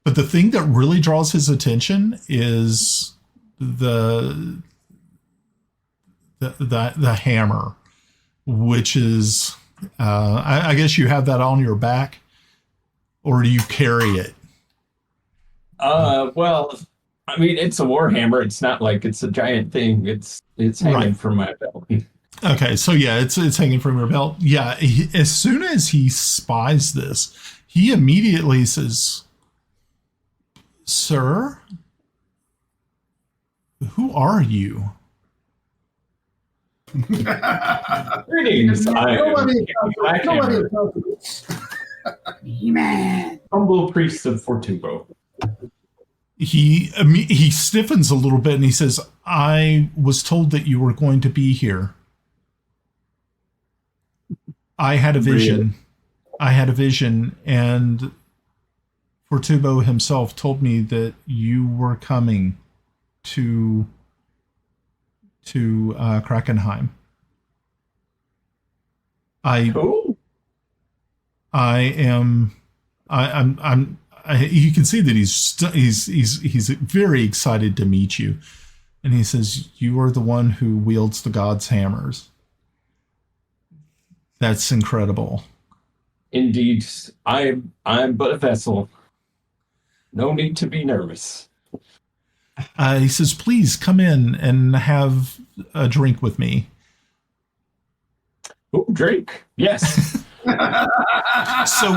But the thing that really draws his attention is the hammer, which is, I guess you have that on your back, or do you carry it? Well, I mean, it's a war hammer. It's not like it's a giant thing. It's hanging from my belt. Okay, so yeah, it's hanging from your belt. Yeah, as soon as he spies this, he immediately says, "Sir, who are you?" Greetings. Humble priest of Fortubo. He stiffens a little bit and he says, "I was told that you were going to be here. I had a vision. Really? I had a vision, and Fortubo himself told me that you were coming to Krakenheim." You can see that he's very excited to meet you, and he says, "You are the one who wields the god's hammers." That's incredible. Indeed, I'm but a vessel. No need to be nervous. He says, "Please come in and have a drink with me." Oh, drink? Yes. So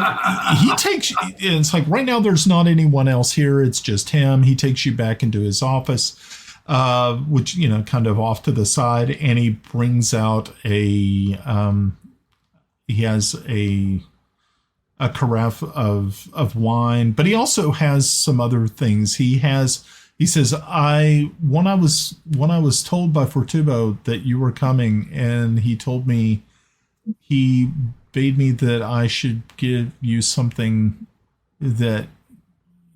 he takes, it's like right now there's not anyone else here. It's just him. He takes you back into his office, which, kind of off to the side, and he brings out he has a carafe of wine, but he also has some other things. He says, when I was told by Fortubo that you were coming, and he bade me that I should give you something that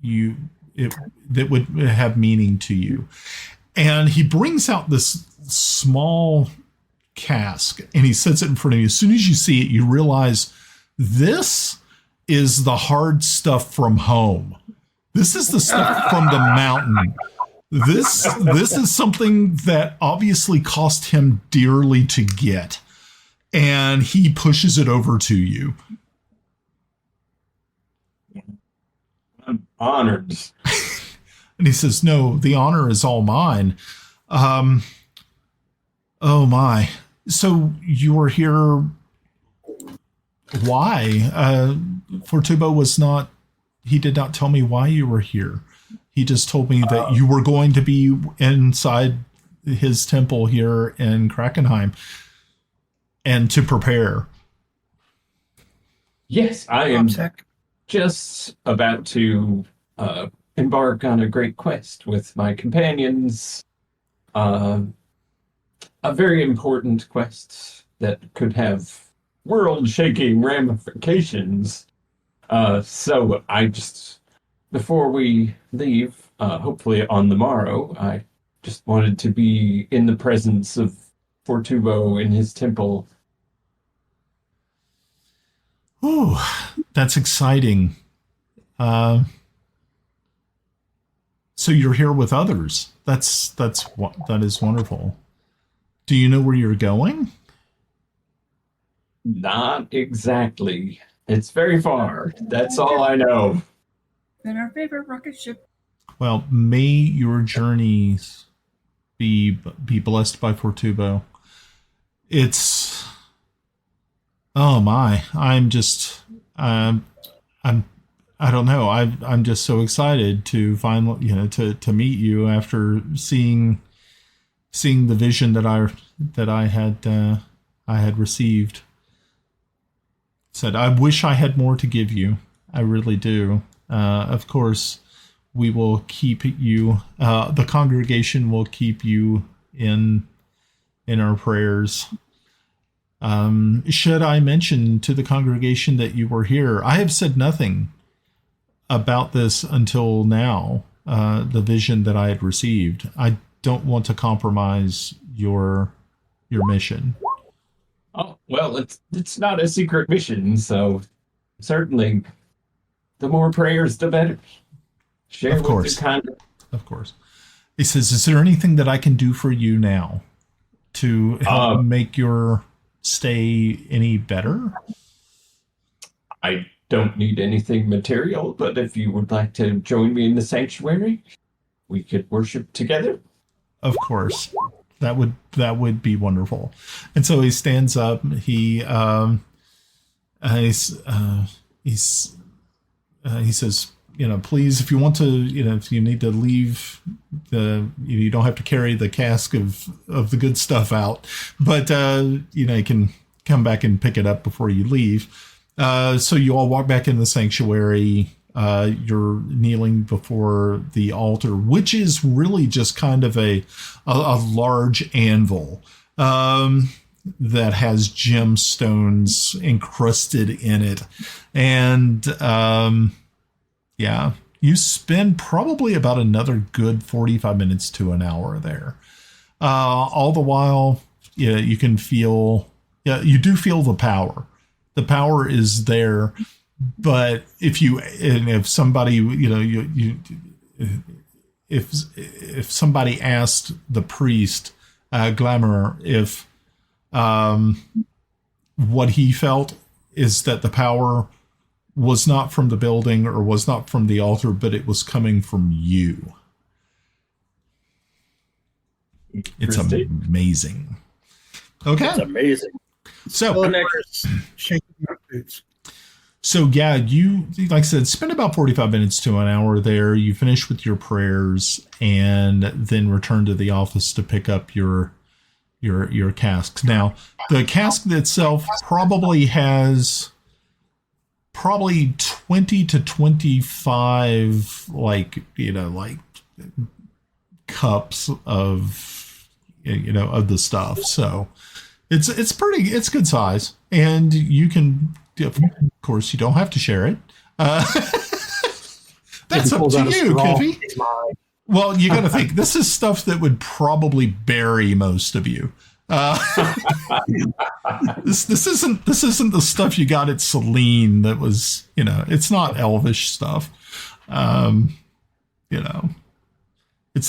would have meaning to you. And he brings out this small cask and he sets it in front of you. As soon as you see it, you realize this is the hard stuff from home. This is the stuff from the mountain. This is something that obviously cost him dearly to get. And he pushes it over to you. I'm honored. And he says, "No, the honor is all mine." Oh my. So you were here. Why? Fortubo he did not tell me why you were here. He just told me that you were going to be inside his temple here in Krakenheim and to prepare. Yes, I am just about to embark on a great quest with my companions. A very important quest that could have world-shaking ramifications. So I just, before we leave, hopefully on the morrow, I just wanted to be in the presence of Fortubo in his temple. Oh, that's exciting. So you're here with others. That is wonderful. Do you know where you're going? Not exactly. It's very far. That's all I know. Then our favorite rocket ship. Well, may your journeys be blessed by Fortubo. It's oh my! I don't know. I'm just so excited to finally, to meet you after seeing the vision that I had received. Said, I wish I had more to give you. I really do. Of course, we will keep you. The congregation will keep you in our prayers. Should I mention to the congregation that you were here? I have said nothing about this until now, the vision that I had received. I don't want to compromise your mission. Oh, well, it's not a secret mission, so certainly the more prayers, the better. Share of course. With the congress. Of course. He says, is there anything that I can do for you now to help make your stay any better? I don't need anything material, but if you would like to join me in the sanctuary, we could worship together. Of course. That would be wonderful. And so he stands up. He says, please, if you want to, if you need to leave, you don't have to carry the cask of the good stuff out, but you can come back and pick it up before you leave. So you all walk back in the sanctuary. You're kneeling before the altar, which is really just kind of a large anvil that has gemstones encrusted in it. And you spend probably about another good 45 minutes to an hour there. All the while, you can feel, you do feel the power. The power is there. But if somebody, if somebody asked the priest, Glamour, if what he felt is that the power was not from the building or was not from the altar, but it was coming from you. It's amazing. Okay. It's amazing. So yeah, you, like I said, spend about 45 minutes to an hour there. You finish with your prayers and then return to the office to pick up your casks. Now, the cask itself probably has 20 to 25 like cups of the stuff. So it's good size, and you can, of course, you don't have to share it. That's up to you, Kiffi. Well, you got to think, this is stuff that would probably bury most of you. This isn't the stuff you got at Celene that was, it's not elvish stuff. It's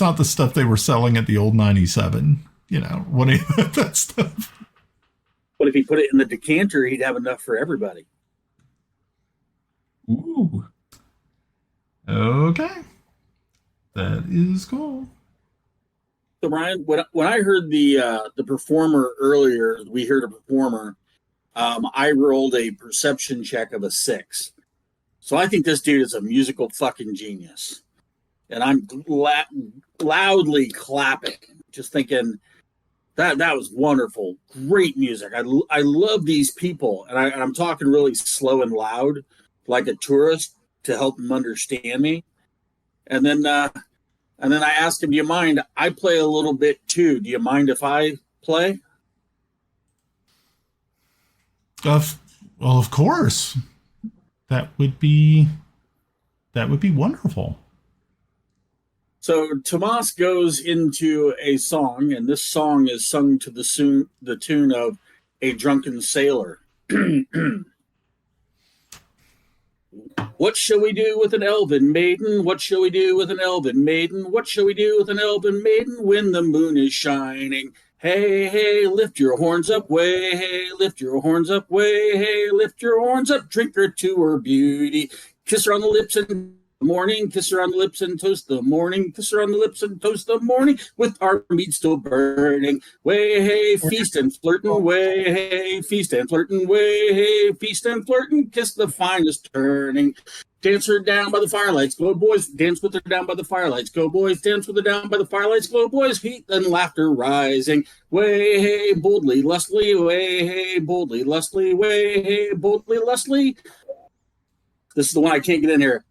not the stuff they were selling at the old 97, that stuff. But if he put it in the decanter, he'd have enough for everybody. Ooh. Okay. That is cool. So Ryan, when I heard the performer earlier, we heard a performer. I rolled a perception check of a 6. So I think this dude is a musical fucking genius, and I'm loudly clapping, just thinking That was wonderful. Great music. I love these people, and I'm talking really slow and loud, like a tourist, to help them understand me. And then I asked him, "Do you mind? I play a little bit too. Do you mind if I play?" Well, of course. That would be wonderful. So Tomas goes into a song, and this song is sung to the tune of A Drunken Sailor. What shall we do with an elven maiden? What shall we do with an elven maiden? What shall we do with an elven maiden when the moon is shining? Hey, hey, lift your horns up, way, hey, lift your horns up, way, hey, lift your horns up, drink her to her beauty. Kiss her on the lips and morning, kiss her on the lips and toast the morning, kiss her on the lips and toast the morning, with our meat still burning. Way, hey, feast and flirtin', way, hey, feast and flirtin', way, hey, feast and flirtin', kiss the finest turning. Dance her down by the firelights, go boys, dance with her down by the firelights, go boys, dance with her down by the firelights, go boys, heat and laughter rising. Way, hey, boldly, lustily, way, hey, boldly, lustily, way, hey, boldly, lustily. This is the one I can't get in here.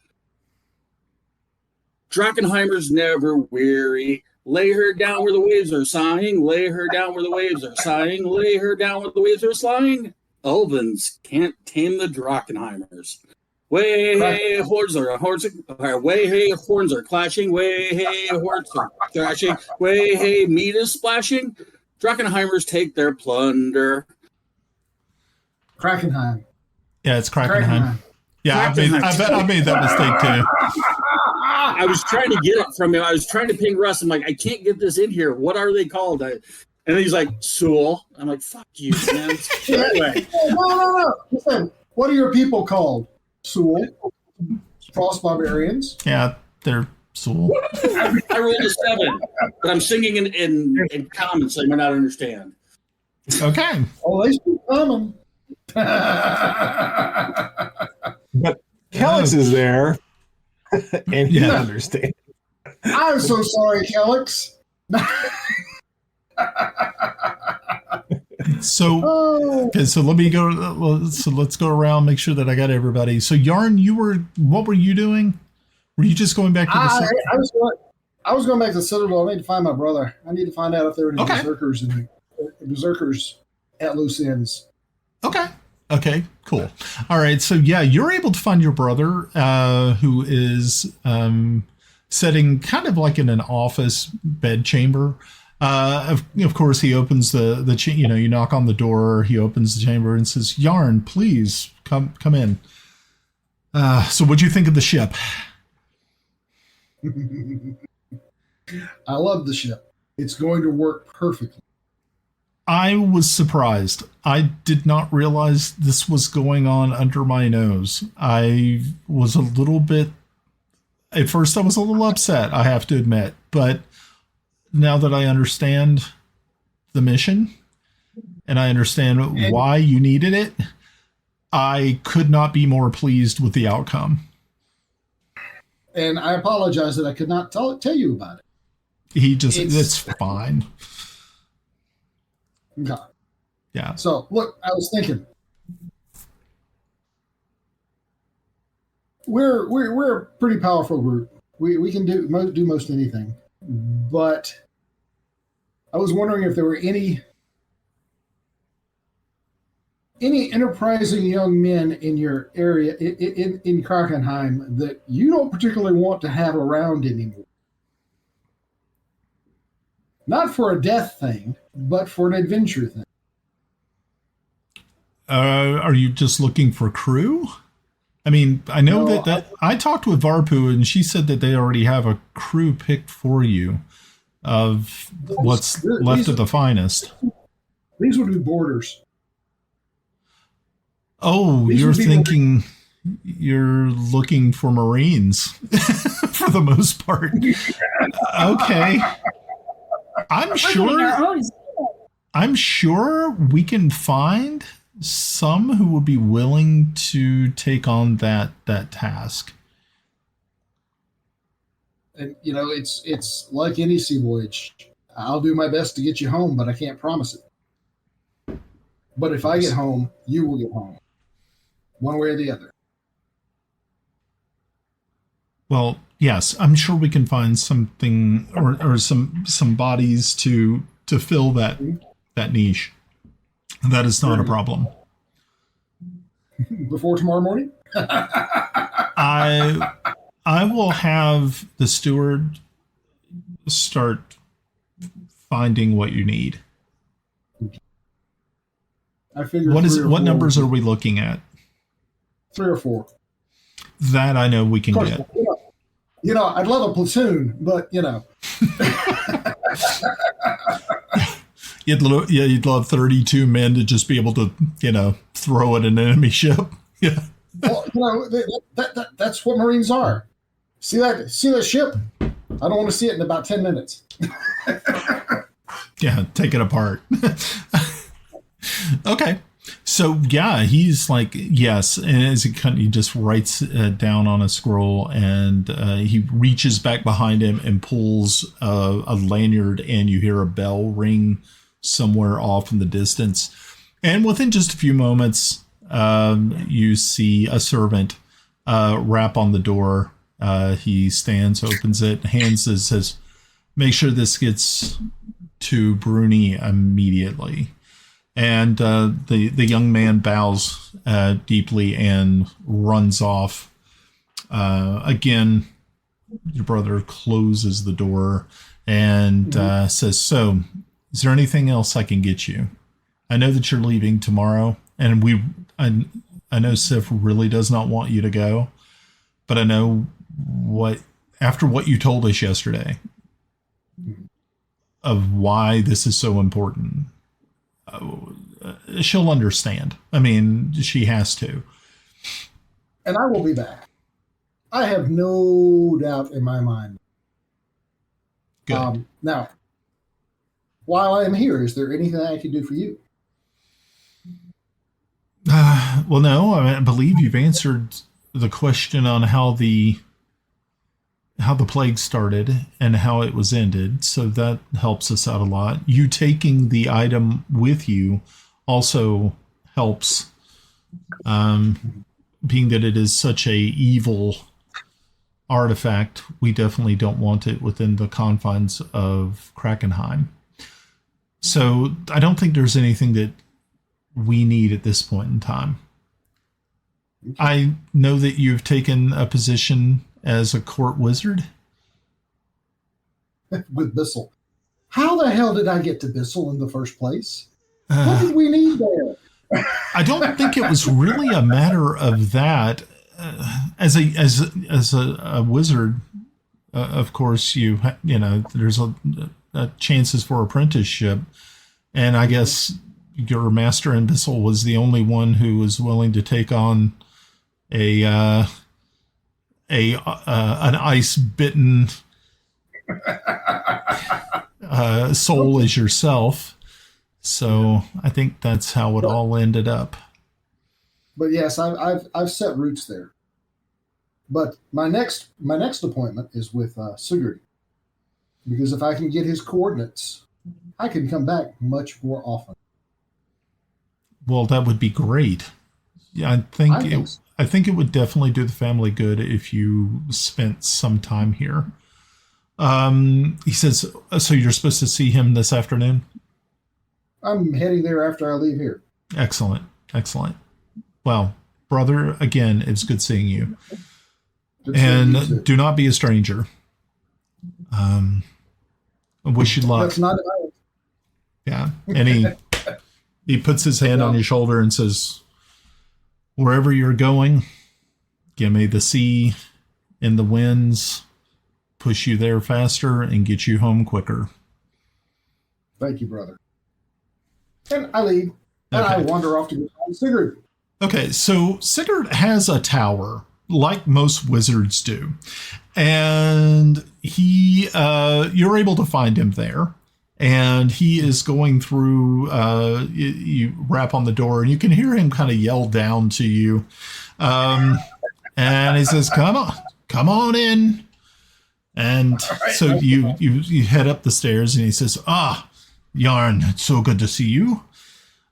Drachenheimer's never weary. Lay her down where the waves are sighing. Lay her down where the waves are sighing. Lay her down where the waves are sighing. Elvins can't tame the Drachenheimers. Way hey, horns are way hey, horns are clashing. Way hey, horns are clashing. Way hey, meat is splashing. Drachenheimers take their plunder. Krakenheim. Yeah, it's Krakenheim. Yeah, I made that mistake too. I was trying to get it from him. I was trying to ping Russ. I'm like, I can't get this in here. What are they called? And he's like, Sewell. I'm like, fuck you, man. Anyway. No. Listen, what are your people called? Sewell? Frost barbarians? Yeah, they're Sewell. I rolled a 7, but I'm singing in common, so you might not understand. Okay. Oh, they speak common. But Kelex is there, and he understands. I'm so sorry, Kelex. So let me go. So let's go around, make sure that I got everybody. So Jarn, what were you doing? Were you just going back to the Citadel? I was going back to the Citadel. I need to find my brother. I need to find out if there are any berserkers at loose ends. Okay, cool. All right, so you're able to find your brother, who is sitting kind of like in an office bed chamber. Of course, he opens the you knock on the door. He opens the chamber and says, "Jarn, please come in." So, what'd you think of the ship? I love the ship. It's going to work perfectly. I was surprised. I did not realize this was going on under my nose. I was a little bit, at first I was a little upset, I have to admit, but now that I understand the mission and I understand why you needed it, I could not be more pleased with the outcome. And I apologize that I could not tell you about it. It's fine. Okay. Yeah. So look, I was thinking, we're a pretty powerful group. We can do most anything, but I was wondering if there were any enterprising young men in your area in Krakenheim that you don't particularly want to have around anymore. Not for a death thing, but for an adventure thing. Are you just looking for crew? I mean, I know that I talked with Varpu and she said that they already have a crew picked for you of what's left of the finest. These would be boarders. Oh, you're thinking you're looking for Marines for the most part. Okay. I'm sure we can find some who would be willing to take on that task. And it's like any sea voyage. I'll do my best to get you home, but I can't promise it. But if I get home, you will get home. One way or the other. Well, yes, I'm sure we can find something or some bodies to fill that niche. That is not a problem. Before tomorrow morning? I will have the steward start finding what you need. I figure what numbers are we looking at? 3 or 4. That I know we can get. I'd love a platoon, but You'd love 32 men to just be able to, throw at an enemy ship. Yeah. Well, that's what Marines are. See that ship? I don't want to see it in about 10 minutes. Yeah, take it apart. Okay. So, yeah, he's like, yes. And as he just writes down on a scroll, and he reaches back behind him and pulls a lanyard, and you hear a bell ring somewhere off in the distance. And within just a few moments, you see a servant rap on the door. He stands, opens it, hands it, says, "Make sure this gets to Bruni immediately." And the young man bows deeply and runs off. Again, your brother closes the door and says, "So, is there anything else I can get you? I know that you're leaving tomorrow, and I know Sif really does not want you to go, but I know after what you told us yesterday of why this is so important, she'll understand. I mean, she has to. And I will be back. I have no doubt in my mind. Good. Now, while I am here, is there anything I can do for you? Well, no. I believe you've answered the question on how the plague started and how it was ended, so that helps us out a lot. You taking the item with you also helps, being that it is such a evil artifact. We definitely don't want it within the confines of Krakenheim. So I don't think there's anything that we need at this point in time. I know that you've taken a position as a court wizard. With Bissell. How the hell did I get to Bissell in the first place? What did we need there? I don't think it was really a matter of that. As a wizard, of course, there's a chances for apprenticeship, and I guess your master in Bissell was the only one who was willing to take on an ice bitten soul as yourself. So I think that's how it all ended up. But yes, I've set roots there. But my next appointment is with Sigurd, because if I can get his coordinates, I can come back much more often. Well, that would be great. Yeah, I think it would definitely do the family good if you spent some time here. He says, so you're supposed to see him this afternoon? I'm heading there after I leave here. Excellent. Well, brother, again, it's good seeing you. And do not be a stranger. I wish you luck. That's not Yeah. And he puts his hand on your shoulder and says, wherever you're going, give me the sea and the winds, push you there faster and get you home quicker. Thank you, brother. And I leave, and Okay. I wander off to go find Sigurd. Okay, so Sigurd has a tower, like most wizards do. And you're able to find him there. And he is going through, you rap on the door, and you can hear him kind of yell down to you. And he says, come on in. And right. so you head up the stairs, and he says, Jarn, it's so good to see you.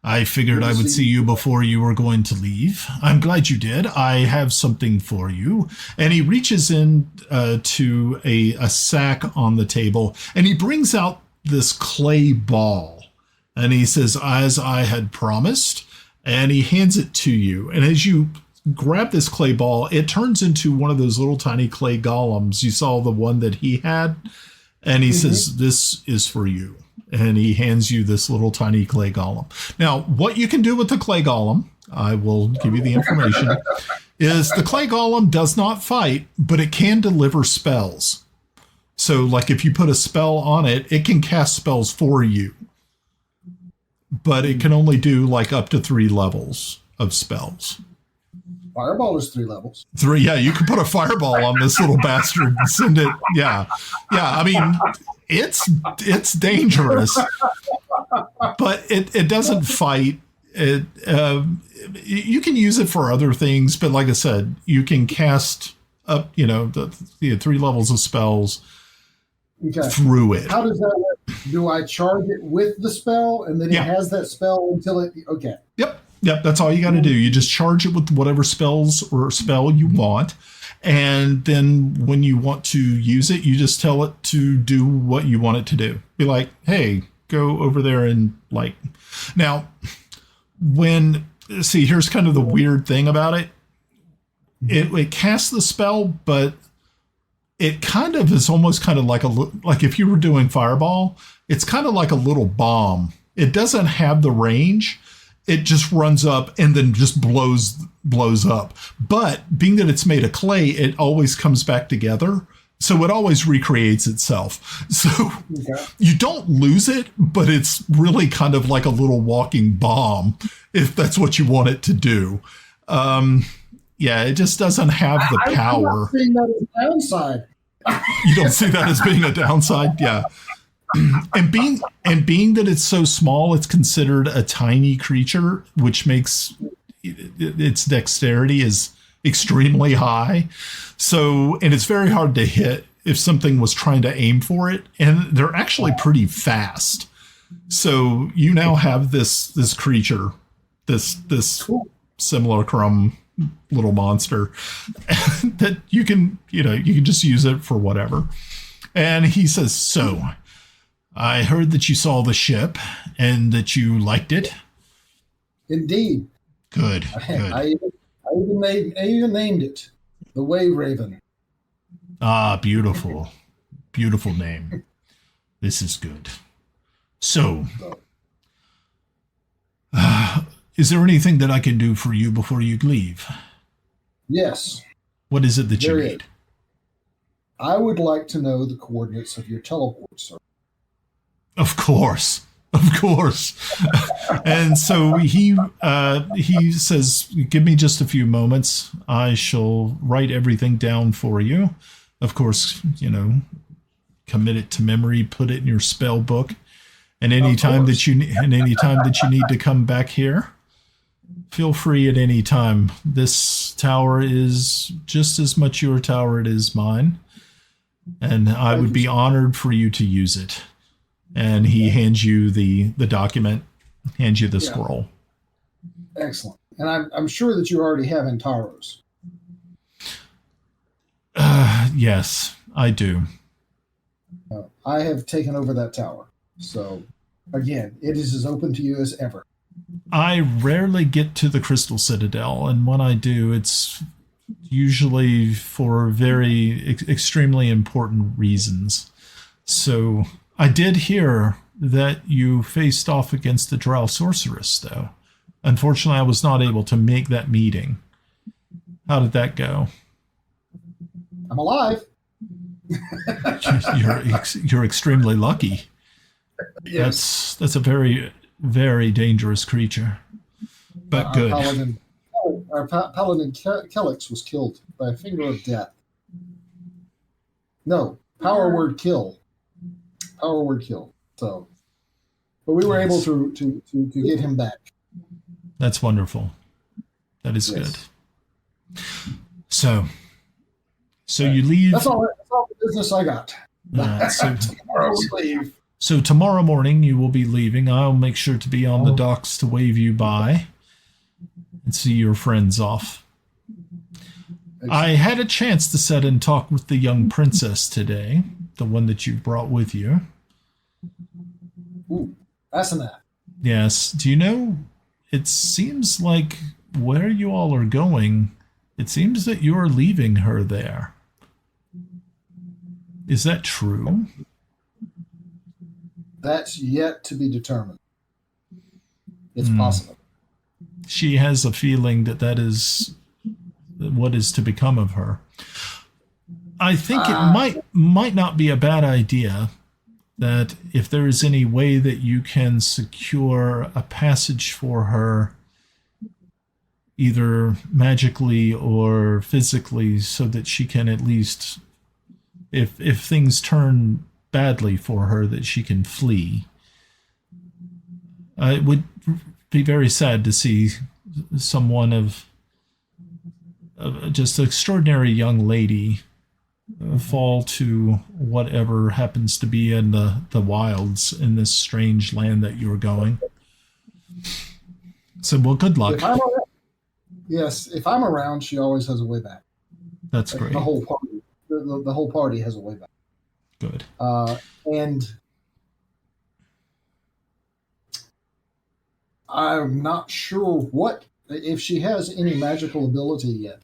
I figured I would see you before you were going to leave. I'm glad you did. I have something for you. And he reaches in to a sack on the table, and he brings out this clay ball. And he says, as I had promised, and he hands it to you. And as you grab this clay ball, it turns into one of those little tiny clay golems. You saw the one that he had, and he says, this is for you. And he hands you this little tiny clay golem. Now, what you can do with the clay golem, I will give you the information, is the clay golem does not fight, but it can deliver spells. So, like, if you put a spell on it, it can cast spells for you. But it can only do, like, up to 3 levels of spells. Fireball is 3 levels. 3, yeah. You can put a fireball on this little bastard and send it. Yeah. I mean, it's dangerous, but it doesn't fight. You can use it for other things, but like I said, you can cast up, the 3 levels of spells through it. How does that work? Do I charge it with the spell, and then it has that spell until it? Okay. Yep. That's all you got to do. You just charge it with whatever spells or spell you want. And then when you want to use it, you just tell it to do what you want it to do. Be like, hey, go over there and now here's kind of the weird thing about it. It casts the spell, but it kind of is almost kind of like if you were doing fireball, it's kind of like a little bomb. It doesn't have the range. It just runs up and then just blows up. But being that it's made of clay, it always comes back together. So it always recreates itself. So you don't lose it, but it's really kind of like a little walking bomb, if that's what you want it to do. It just doesn't have the power. I'm not seeing that as a downside. You don't see that as being a downside? Yeah. And being that it's so small, it's considered a tiny creature, which makes its dexterity is extremely high. So, and it's very hard to hit if something was trying to aim for it. And they're actually pretty fast. So you now have this creature, this simulacrum little monster that you can just use it for whatever. And he says, so I heard that you saw the ship and that you liked it. Indeed. Good. I even named it the Wave Raven. Beautiful. Beautiful name. This is good. So, is there anything that I can do for you before you leave? Yes. What is it that you need? I would like to know the coordinates of your teleport, sir. Of course. And so he says, give me just a few moments. I shall write everything down for you. Of course, commit it to memory, put it in your spell book. And any time that you need to come back here, feel free at any time. This tower is just as much your tower as it is mine. And I would be honored for you to use it. And he hands you the document, hands you the scroll. Excellent. And I'm sure that you already have Antaros. Yes, I do. I have taken over that tower. So, again, it is as open to you as ever. I rarely get to the Crystal Citadel, and when I do, it's usually for very extremely important reasons. So I did hear that you faced off against the Drow Sorceress, though. Unfortunately, I was not able to make that meeting. How did that go? I'm alive. You're extremely lucky. Yes. That's a very, very dangerous creature. But good. Our Paladin Kelex was killed by a finger of death. No, power word kill. Power word kill. So, but we were able to get him back. That's wonderful. That is good. So, So you leave. That's all the business I got. So Tomorrow we leave. So tomorrow morning you will be leaving. I'll make sure to be on the docks to wave you by and see your friends off. I had a chance to sit and talk with the young princess today, the one that you brought with you. Ooh, fascinating. Yes. Do you know, it seems like where you all are going, it seems that you're leaving her there. Is that true? That's yet to be determined. It's possible. She has a feeling that that is what is to become of her. I think it might not be a bad idea that if there is any way that you can secure a passage for her, either magically or physically, so that she can at least, if things turn badly for her, that she can flee. It would be very sad to see someone of just an extraordinary young lady fall to whatever happens to be in the wilds in this strange land that you're going. So, well, good luck. If I'm around, she always has a way back. That's great. The whole party, the whole party has a way back. Good. And I'm not sure if she has any magical ability yet.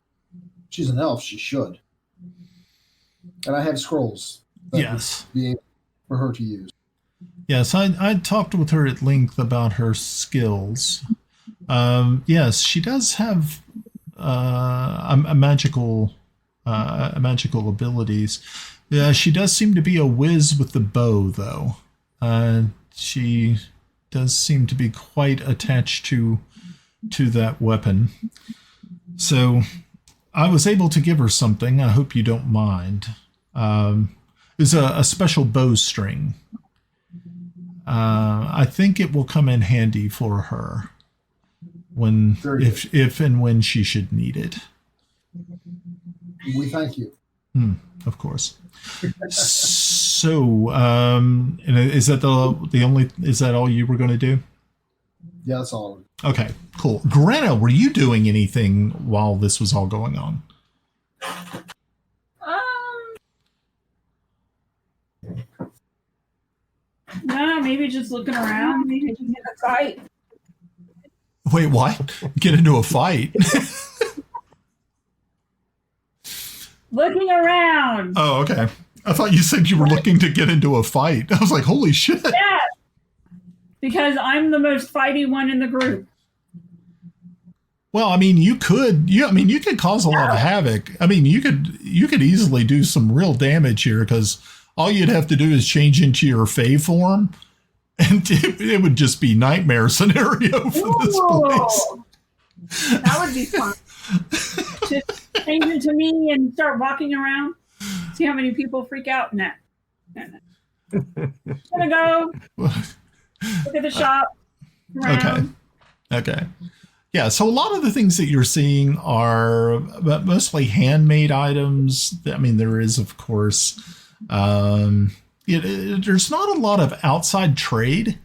She's an elf, she should. And I have scrolls that would be able for her to use. Yes, I talked with her at length about her skills. Yes, she does have a magical abilities. Yeah, she does seem to be a whiz with the bow, though. She does seem to be quite attached to that weapon. So I was able to give her something. I hope you don't mind. It's a special bowstring. I think it will come in handy for her if and when she should need it. We thank you. Of course. So, is that is that all you were going to do? Yeah, that's all. Okay, cool. Grenna, were you doing anything while this was all going on? No, maybe just looking around. Maybe just get a fight. Wait, what? Get into a fight? Looking around. Oh, okay. I thought you said you were looking to get into a fight. I was like, holy shit. Yeah. Because I'm the most fighty one in the group. Well, I mean, you could cause a lot of havoc. I mean, you could easily do some real damage here, because all you'd have to do is change into your Fae form, and it would just be nightmare scenario for this place. That would be fun. Just change into me and start walking around. See how many people freak out. Nah. Gonna go. Look at the shop. Around. Okay. Yeah, so a lot of the things that you're seeing are mostly handmade items. I mean, there is, of course, there's not a lot of outside trade.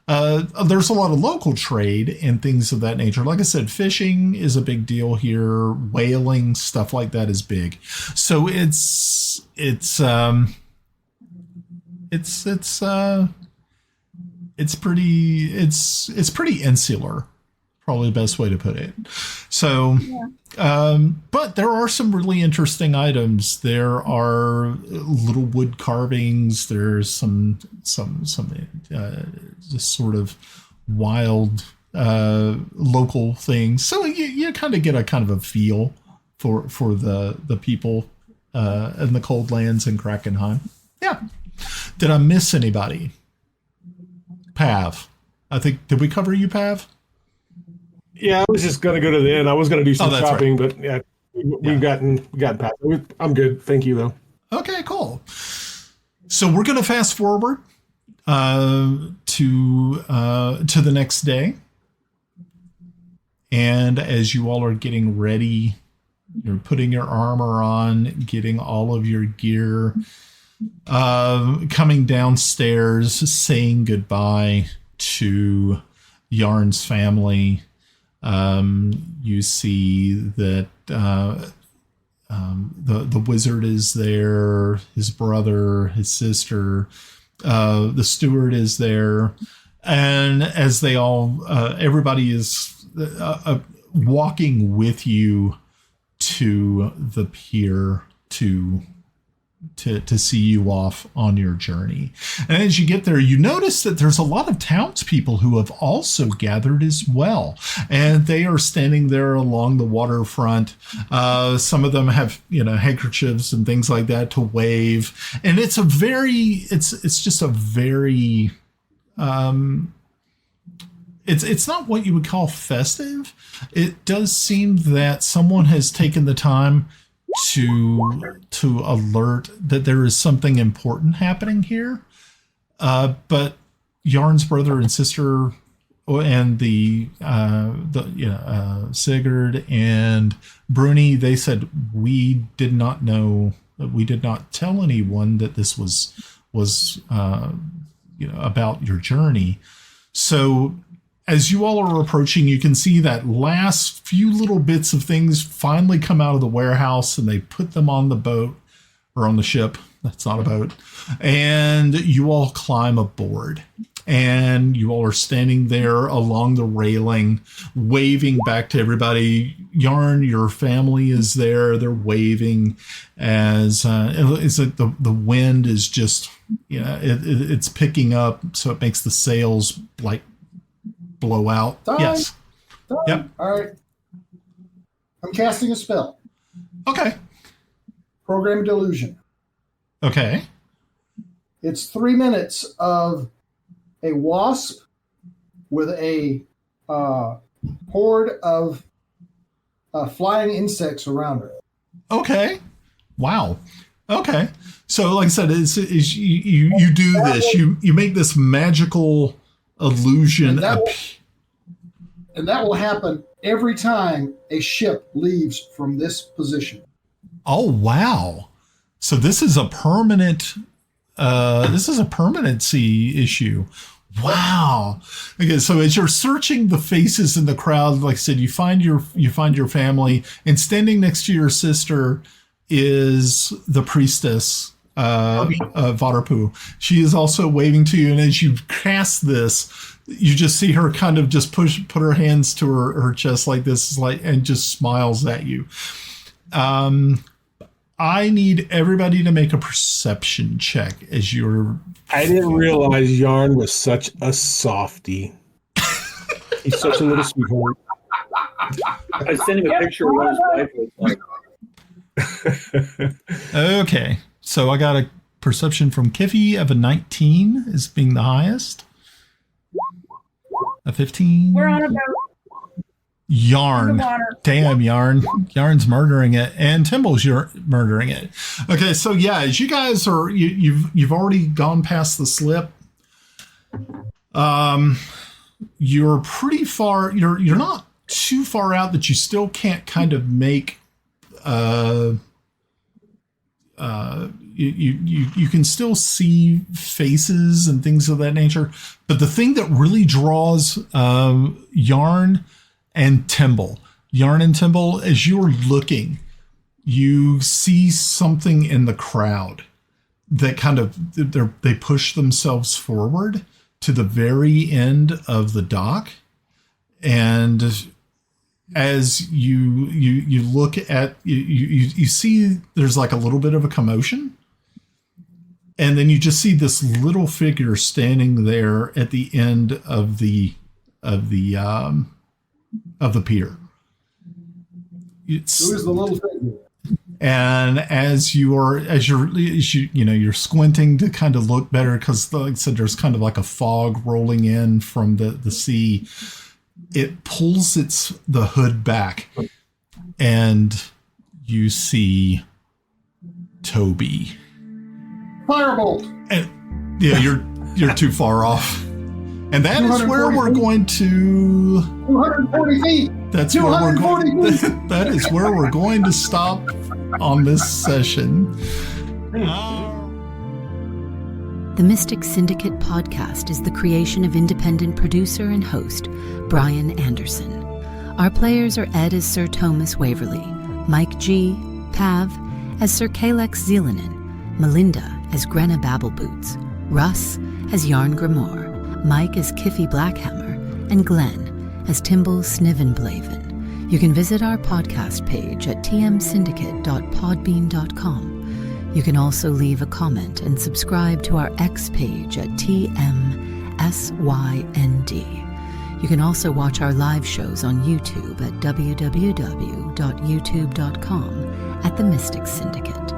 There's a lot of local trade and things of that nature. Like I said, fishing is a big deal here. Whaling, stuff like that is big. So it's pretty insular. Probably the best way to put it. So, but there are some really interesting items. There are little wood carvings. There's some just sort of wild local things. So you kind of get a kind of a feel for the people in the cold lands in Krakenheim. Yeah. Did I miss anybody? Pav. I think, did we cover you, Pav? Yeah, I was just going to go to the inn. I was going to do some shopping, right. But yeah, we've gotten past. I'm good. Thank you, though. Okay, cool. So we're going to fast forward to the next day. And as you all are getting ready You're putting your armor on, getting all of your gear, coming downstairs, saying goodbye to Jarn's family. You see that the wizard is there, his brother, his sister, the steward is there, and as they all, everybody is walking with you to the pier to see you off on your journey. And as you get there, you notice that there's a lot of townspeople who have also gathered as well. And they are standing there along the waterfront. Some of them have, handkerchiefs and things like that to wave. And it's just a very, it's not what you would call festive. It does seem that someone has taken the time to alert that there is something important happening here. But Jarn's brother and sister and the Sigurd and Bruni, they said, we did not know, we did not tell anyone that this was about your journey. So as you all are approaching, you can see that last few little bits of things finally come out of the warehouse, and they put them on the boat or on the ship. That's not a boat. And you all climb aboard, and you all are standing there along the railing, waving back to everybody. Jarn, your family is there. They're waving as it's like the wind is just, it's picking up. So it makes the sails like blow out. Time. Yes. Time. Yep. All right. I'm casting a spell. Okay. Program Delusion. Okay. It's 3 minutes of a wasp with a horde of flying insects around her. Okay. Wow. Okay. So, like I said, you do this. You make this magical illusion. And that will happen every time a ship leaves from this position. Oh, wow. So this is a permanency issue. Wow. Okay, so as you're searching the faces in the crowd, like I said, you find your family, and standing next to your sister is the priestess, Vadarpu. She is also waving to you, and as you cast this, you just see her kind of just put her hands to her chest like this, and just smiles at you. I need everybody to make a perception check as you're. I didn't realize Jarn was such a softie. He's such a little sweetheart. I sent him a picture of what his wife looks like. Okay, so I got a perception from Kiffi of a 19 as being the highest. A 15. We're on a boat. Jarn. Damn, Jarn. Jarn's murdering it, and Timble's murdering it. Okay, so yeah, as you guys are, you've already gone past the slip. You're pretty far. You're not too far out that you still can't kind of make. You can still see faces and things of that nature, but the thing that really draws Jarn and Timble, as you're looking, you see something in the crowd that kind of they push themselves forward to the very end of the dock, and as you look at you see there's like a little bit of a commotion, and then you just see this little figure standing there at the end of the pier. Who is the little figure? And as you're squinting to kind of look better, because like I said, there's kind of like a fog rolling in from the sea. It pulls the hood back, and you see Toby. Firebolt. And yeah, you're too far off. And that is where we're going to. 240 feet. That's where we're going. That is where we're going to stop on this session. The Mystic Syndicate podcast is the creation of independent producer and host Brian Anderson. Our players are Ed as Sir Thomas Waverly, Mike G. Pav as Sir Kelex Zelenen, Melinda as Grenna Babbleboots, Russ as Járngrímur, Mike as Kiffi Blackhammer, and Glenn as Timble Snivenblaven. You can visit our podcast page at tmsyndicate.podbean.com. You can also leave a comment and subscribe to our X page at TMSYND. You can also watch our live shows on YouTube at www.youtube.com at The Mystic Syndicate.